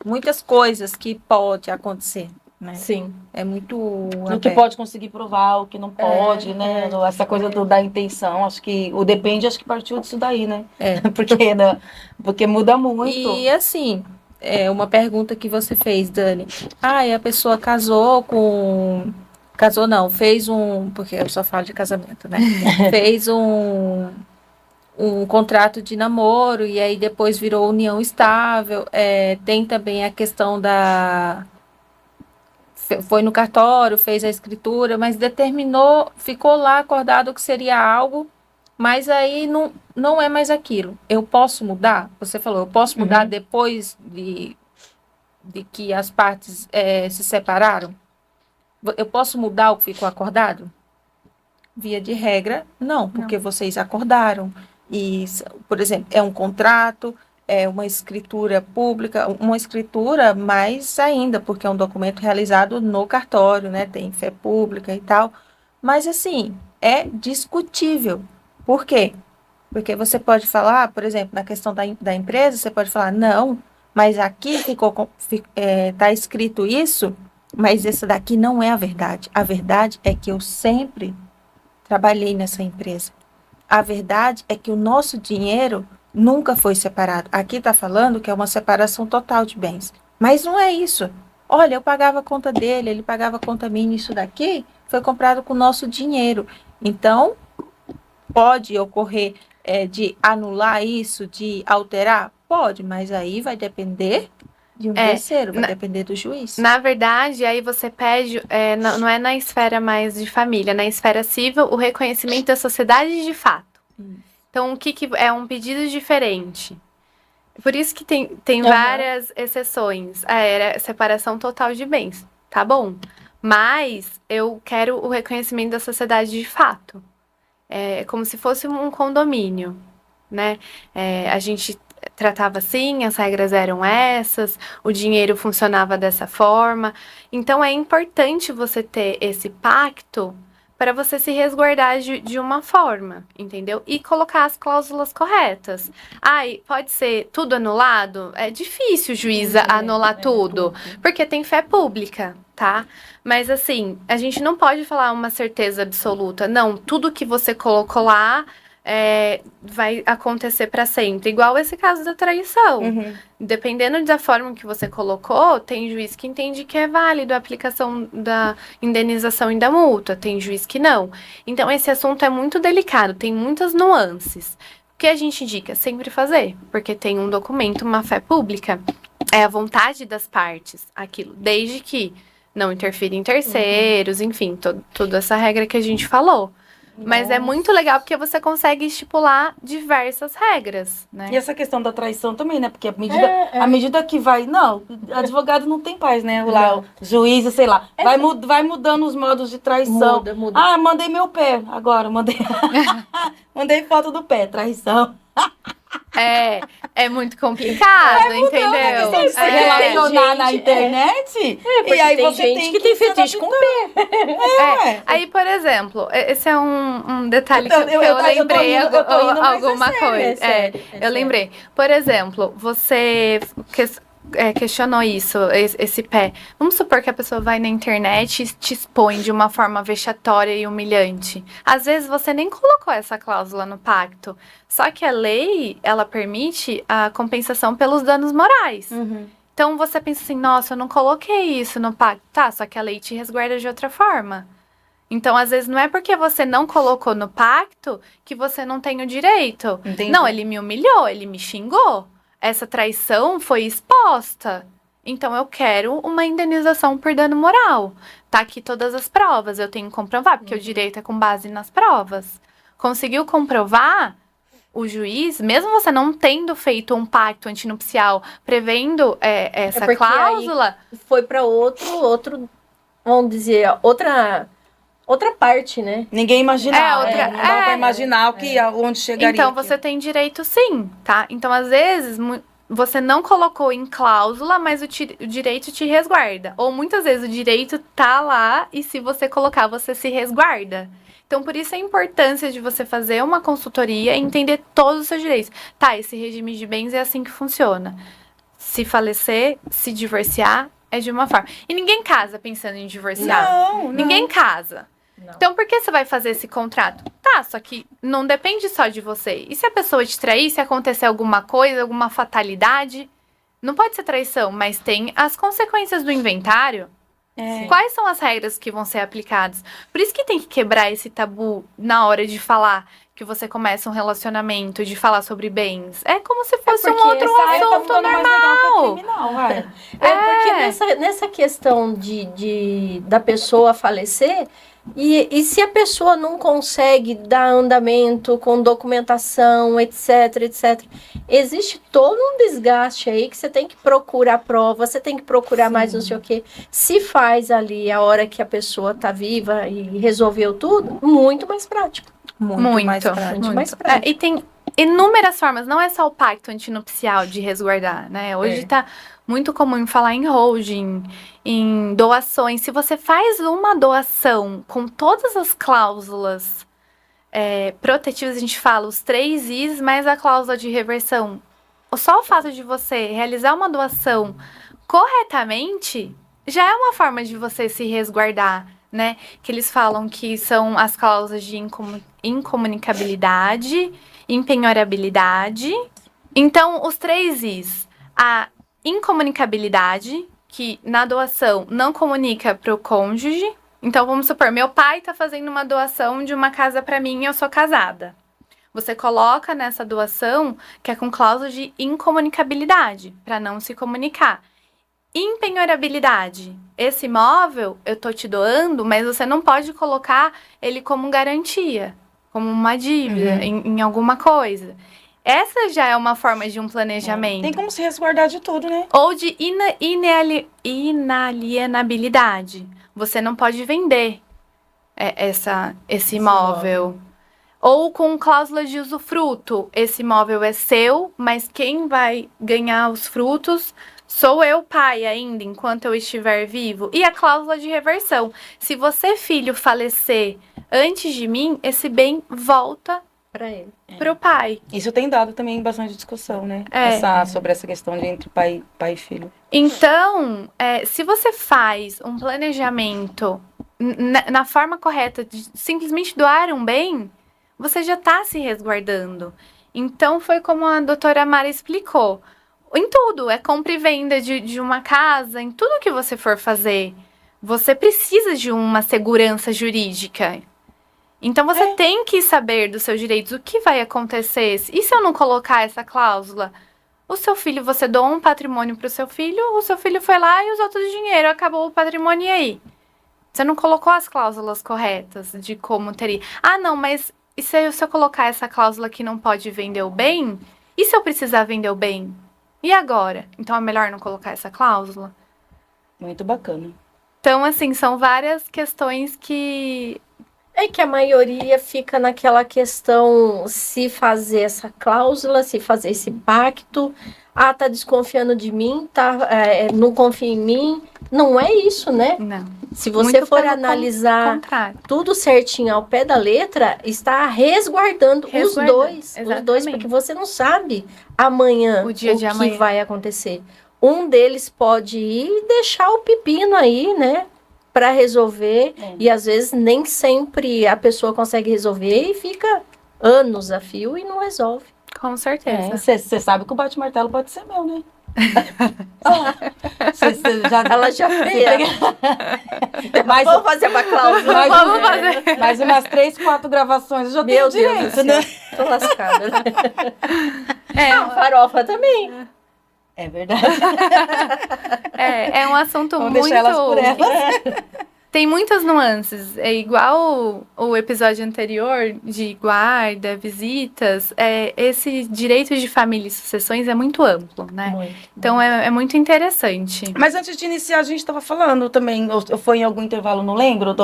muitas coisas que pode acontecer. Né? Sim. É muito... O que pode conseguir provar, o que não pode, né? Essa coisa da intenção, acho que o depende, acho que partiu disso daí, né? Porque muda muito. E assim... uma pergunta que você fez, Dani. A pessoa casou com... Casou não, fez porque eu só falo de casamento, né? Fez um contrato de namoro e aí depois virou união estável. Tem também a questão foi no cartório, fez a escritura, mas ficou lá acordado que seria algo, mas aí não é mais aquilo. Eu posso mudar? Você falou, eu posso mudar depois de de que as partes se separaram, eu posso mudar o que ficou acordado? Via de regra, não, porque vocês acordaram. E, por exemplo, é um contrato, é uma escritura pública, uma escritura mais ainda, porque é um documento realizado no cartório, né? Tem fé pública e tal. Mas, assim, é discutível. Por quê? Porque você pode falar, por exemplo, na questão da empresa, você pode falar, não, mas aqui tá escrito isso, mas essa daqui não é a verdade. A verdade é que eu sempre trabalhei nessa empresa. A verdade é que o nosso dinheiro nunca foi separado. Aqui está falando que é uma separação total de bens. Mas não é isso. Olha, eu pagava a conta dele, ele pagava a conta minha, isso daqui foi comprado com o nosso dinheiro. Então, pode ocorrer de anular isso, de alterar? Pode, mas aí vai depender de um terceiro, vai depender do juiz. Na verdade, aí você pede, não é na esfera mais de família, na esfera civil, o reconhecimento da sociedade de fato. Então, o que é um pedido diferente? Por isso que tem várias exceções. Era separação total de bens, tá bom? Mas eu quero o reconhecimento da sociedade de fato. É como se fosse um condomínio, né? A gente tratava assim, as regras eram essas, o dinheiro funcionava dessa forma. Então, é importante você ter esse pacto para você se resguardar de uma forma, entendeu? E colocar as cláusulas corretas. Pode ser tudo anulado? É difícil o juiz anular tudo, porque tem fé pública, tá? Mas, assim, a gente não pode falar uma certeza absoluta. Não, tudo que você colocou lá vai acontecer para sempre. Igual esse caso da traição. Dependendo da forma que você colocou, tem juiz que entende que é válido a aplicação da indenização e da multa. Tem juiz que não. Então, esse assunto é muito delicado, tem muitas nuances. O que a gente indica? Sempre fazer, porque tem um documento, uma fé pública. É a vontade das partes, aquilo. Desde que não interfira em terceiros, enfim, toda essa regra que a gente falou. Mas é muito legal porque você consegue estipular diversas regras, né? E essa questão da traição também, né? Porque à medida que vai... Não, advogado não tem paz, né? Lá, o juiz, sei lá. Vai mudando os modos de traição. Muda. Mandei meu pé agora. Mandei foto do pé, traição. É muito complicado, entendeu? Você se relacionar na internet. E aí tem você tem que tem fetiche com o pé. Aí, por exemplo, esse é um detalhe que eu lembrei alguma coisa. Eu lembrei. Por exemplo, você questionou isso, esse pé. Vamos supor que a pessoa vai na internet e te expõe de uma forma vexatória e humilhante. Às vezes você nem colocou essa cláusula no pacto. Só que a lei, ela permite a compensação pelos danos morais. Então você pensa assim, nossa, eu não coloquei isso no pacto. Tá, só que a lei te resguarda de outra forma. Então, às vezes, não é porque você não colocou no pacto que você não tem o direito. Entendi. Não, ele me humilhou, ele me xingou. Essa traição foi exposta. Então, eu quero uma indenização por dano moral. Tá aqui todas as provas, eu tenho que comprovar, porque o direito é com base nas provas. Conseguiu comprovar, o juiz, mesmo você não tendo feito um pacto antinupcial prevendo essa cláusula... Foi para outro, vamos dizer, outra parte, né? Ninguém imaginava. Não dá para imaginar onde chegaria. Então, você tem direito sim, tá? Então, às vezes, você não colocou em cláusula, mas o direito te resguarda. Ou, muitas vezes, o direito tá lá e se você colocar, você se resguarda. Então, por isso a importância de você fazer uma consultoria e entender todos os seus direitos. Tá, esse regime de bens é assim que funciona. Se falecer, se divorciar, é de uma forma. E ninguém casa pensando em divorciar. Não. Ninguém casa. Não. Então, por que você vai fazer esse contrato? Tá, só que não depende só de você. E se a pessoa te trair, se acontecer alguma coisa, alguma fatalidade? Não pode ser traição, mas tem as consequências do inventário. Quais são as regras que vão ser aplicadas? Por isso que tem que quebrar esse tabu na hora de falar que você começa um relacionamento, de falar sobre bens. É como se fosse um outro assunto normal. Porque nessa questão da pessoa falecer, E se a pessoa não consegue dar andamento com documentação, etc, etc, existe todo um desgaste aí que você tem que procurar prova, você tem que procurar mais não sei o quê. Se faz ali a hora que a pessoa tá viva e resolveu tudo, muito mais prático. Muito mais prático. Muito mais prático. E tem inúmeras formas, não é só o pacto antinupcial de resguardar, né? Hoje tá muito comum falar em holding, em doações. Se você faz uma doação com todas as cláusulas protetivas, a gente fala os 3 Is mais a cláusula de reversão. Só o fato de você realizar uma doação corretamente já é uma forma de você se resguardar, né? Que eles falam que são as cláusulas de incomunicabilidade, impenhorabilidade. Então, os 3 Is. A incomunicabilidade, que na doação não comunica para o cônjuge. Então, vamos supor, meu pai está fazendo uma doação de uma casa para mim e eu sou casada. Você coloca nessa doação que é com cláusula de incomunicabilidade, para não se comunicar. Impenhorabilidade. Esse imóvel eu tô te doando, mas você não pode colocar ele como garantia, como uma dívida em alguma coisa. Essa já é uma forma de um planejamento. Tem como se resguardar de tudo, né? Ou de inalienabilidade. Você não pode vender esse imóvel. Ou com cláusula de usufruto. Esse imóvel é seu, mas quem vai ganhar os frutos sou eu, pai, ainda, enquanto eu estiver vivo. E a cláusula de reversão. Se você, filho, falecer antes de mim, esse bem volta Para ele. pro pai. Isso tem dado também bastante discussão, né? Sobre essa questão de entre pai e filho. Então, se você faz um planejamento na forma correta de simplesmente doar um bem, você já está se resguardando. Então, foi como a doutora Mara explicou. Em tudo, compra e venda de uma casa, em tudo que você for fazer, você precisa de uma segurança jurídica. Então, você tem que saber dos seus direitos, o que vai acontecer. E se eu não colocar essa cláusula? O seu filho, você doa um patrimônio para o seu filho foi lá e usou todo o dinheiro, acabou o patrimônio, e aí? Você não colocou as cláusulas corretas de como teria. Ah, não, mas e se eu colocar essa cláusula que não pode vender o bem? E se eu precisar vender o bem? E agora? Então, é melhor não colocar essa cláusula? Muito bacana. Então, assim, são várias questões que... É que a maioria fica naquela questão, se fazer essa cláusula, se fazer esse pacto, tá desconfiando de mim, não confia em mim. Não é isso, né? Não. Se você Muito for pelo analisar contrário. tudo certinho ao pé da letra, está resguardando os dois, porque você não sabe amanhã O dia de que amanhã. vai acontecer. Um deles pode ir e deixar o pepino aí, né? Para resolver, e às vezes nem sempre a pessoa consegue resolver e fica anos a fio e não resolve. Com certeza. Você sabe que o bate-martelo pode ser meu, né? Ela já fez. Vamos fazer uma cláusula. Vamos fazer. Mais umas 3, 4 gravações, eu já tenho Meu Deus do direito, céu. né? Tô lascada. Farofa também. É verdade. É um assunto Vamos muito... deixar elas por elas. Tem muitas nuances. É igual o episódio anterior de guarda, visitas. Esse direito de família e sucessões é muito amplo, né? Muito. Então é muito interessante. Mas antes de iniciar, a gente estava falando também, eu fui em algum intervalo, não lembro,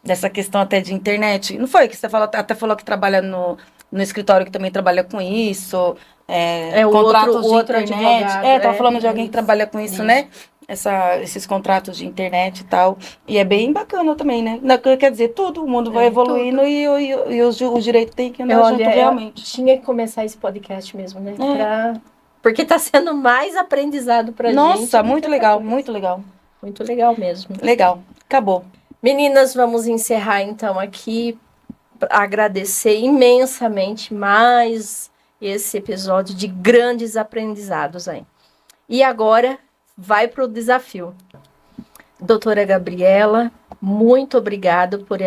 dessa questão até de internet. Não foi que você até falou que trabalha no escritório que também trabalha com isso, contratos de outro internet. advogado, Tava falando de alguém que isso. trabalha com isso, né? Esses contratos de internet e tal. E é bem bacana também, né? Quer dizer, tudo, o mundo vai evoluindo e o direito tem que andar junto realmente. Tinha que começar esse podcast mesmo, né? Porque tá sendo mais aprendizado pra gente. Nossa, muito legal, muito legal. Muito legal mesmo. Legal, acabou. Meninas, vamos encerrar então aqui. Agradecer imensamente mais esse episódio de grandes aprendizados aí. E agora, vai para o desafio. Doutora Gabriela, muito obrigada por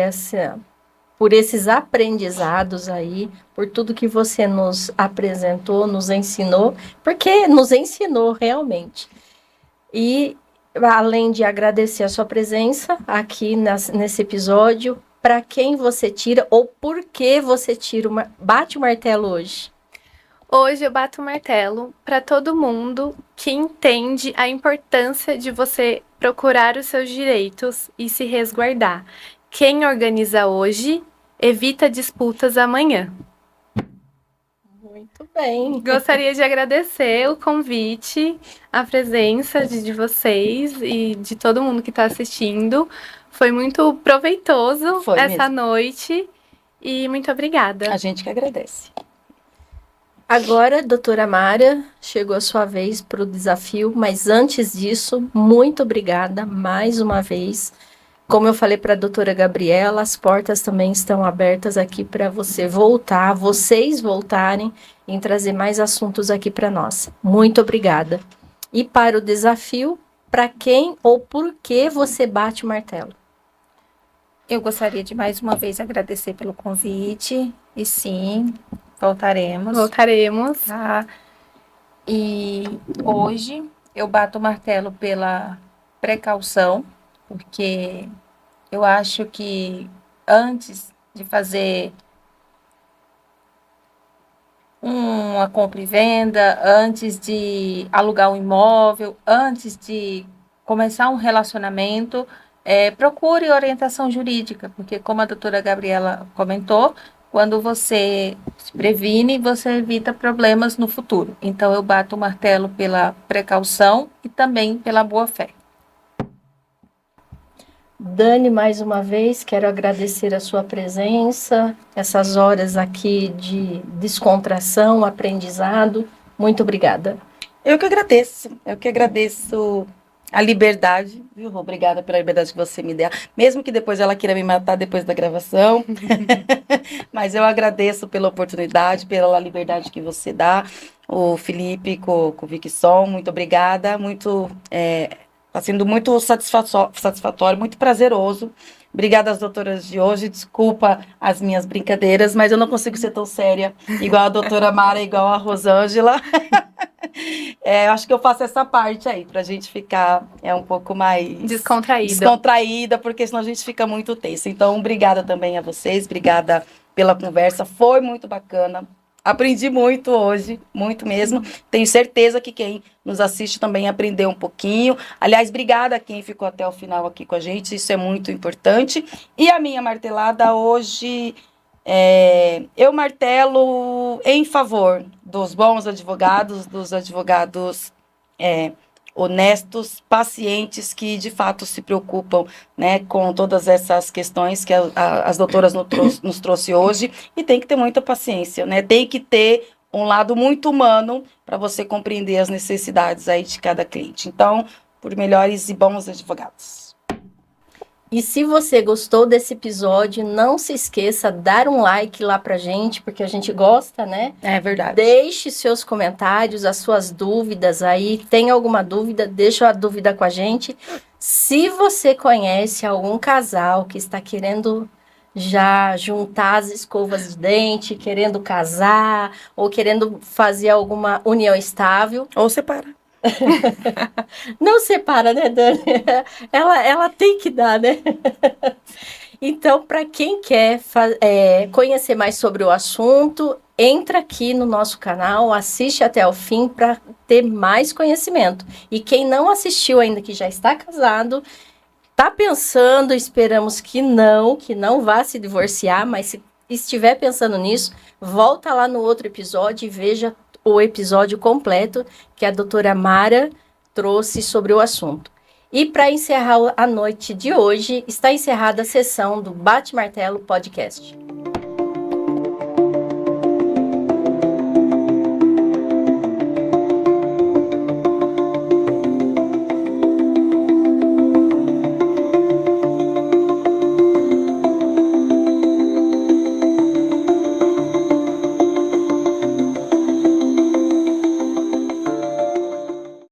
esses aprendizados aí, por tudo que você nos apresentou, nos ensinou, porque nos ensinou realmente. E além de agradecer a sua presença aqui nesse episódio, para quem você tira ou por que você bate o martelo hoje? Hoje eu bato o martelo para todo mundo que entende a importância de você procurar os seus direitos e se resguardar. Quem organiza hoje, evita disputas amanhã. Muito bem. Gostaria de agradecer o convite, a presença de vocês e de todo mundo que está assistindo. Foi muito proveitoso essa noite e muito obrigada. A gente que agradece. Agora, doutora Mara, chegou a sua vez para o desafio, mas antes disso, muito obrigada mais uma vez. Como eu falei para a doutora Gabriela, as portas também estão abertas aqui para vocês voltarem em trazer mais assuntos aqui para nós. Muito obrigada. E para o desafio, para quem ou por que você bate o martelo? Eu gostaria de mais uma vez agradecer pelo convite. E sim, voltaremos. Tá? E hoje eu bato o martelo pela precaução, porque eu acho que antes de fazer uma compra e venda, antes de alugar um imóvel, antes de começar um relacionamento, procure orientação jurídica, porque como a doutora Gabriela comentou, quando você se previne, você evita problemas no futuro. Então, eu bato o martelo pela precaução e também pela boa-fé. Dani, mais uma vez, quero agradecer a sua presença, essas horas aqui de descontração, aprendizado. Muito obrigada. Eu que agradeço a liberdade, viu? Obrigada pela liberdade que você me deu. Mesmo que depois ela queira me matar depois da gravação. Mas eu agradeço pela oportunidade, pela liberdade que você dá. O Felipe com o Vicson, muito obrigada. Está sendo muito satisfatório, muito prazeroso. Obrigada às doutoras de hoje. Desculpa as minhas brincadeiras, mas eu não consigo ser tão séria, igual a doutora Mara, igual a Rosângela. Eu acho que eu faço essa parte aí, pra gente ficar um pouco mais descontraída, porque senão a gente fica muito tensa. Então, obrigada também a vocês, obrigada pela conversa, foi muito bacana. Aprendi muito hoje, muito mesmo. Tenho certeza que quem nos assiste também aprendeu um pouquinho. Aliás, obrigada a quem ficou até o final aqui com a gente, isso é muito importante. E a minha martelada hoje, eu martelo em favor dos bons advogados, dos advogados honestos, pacientes, que de fato se preocupam, né, com todas essas questões que as doutoras nos trouxe hoje, e tem que ter muita paciência, né, tem que ter um lado muito humano para você compreender as necessidades aí de cada cliente. Então, por melhores e bons advogados. E se você gostou desse episódio, não se esqueça de dar um like lá pra gente, porque a gente gosta, né? É verdade. Deixe seus comentários, as suas dúvidas aí. Tem alguma dúvida, deixa a dúvida com a gente. Se você conhece algum casal que está querendo já juntar as escovas de dente, querendo casar, ou querendo fazer alguma união estável... Ou separa. Não separa, né, Dani? Ela tem que dar, né? Então, para quem quer conhecer mais sobre o assunto, entra aqui no nosso canal, assiste até o fim para ter mais conhecimento. E quem não assistiu ainda, que já está casado, está pensando, esperamos que não vá se divorciar, mas se estiver pensando nisso, volta lá no outro episódio e veja o episódio completo que a doutora Mara trouxe sobre o assunto. E para encerrar a noite de hoje, está encerrada a sessão do Bate Martelo Podcast.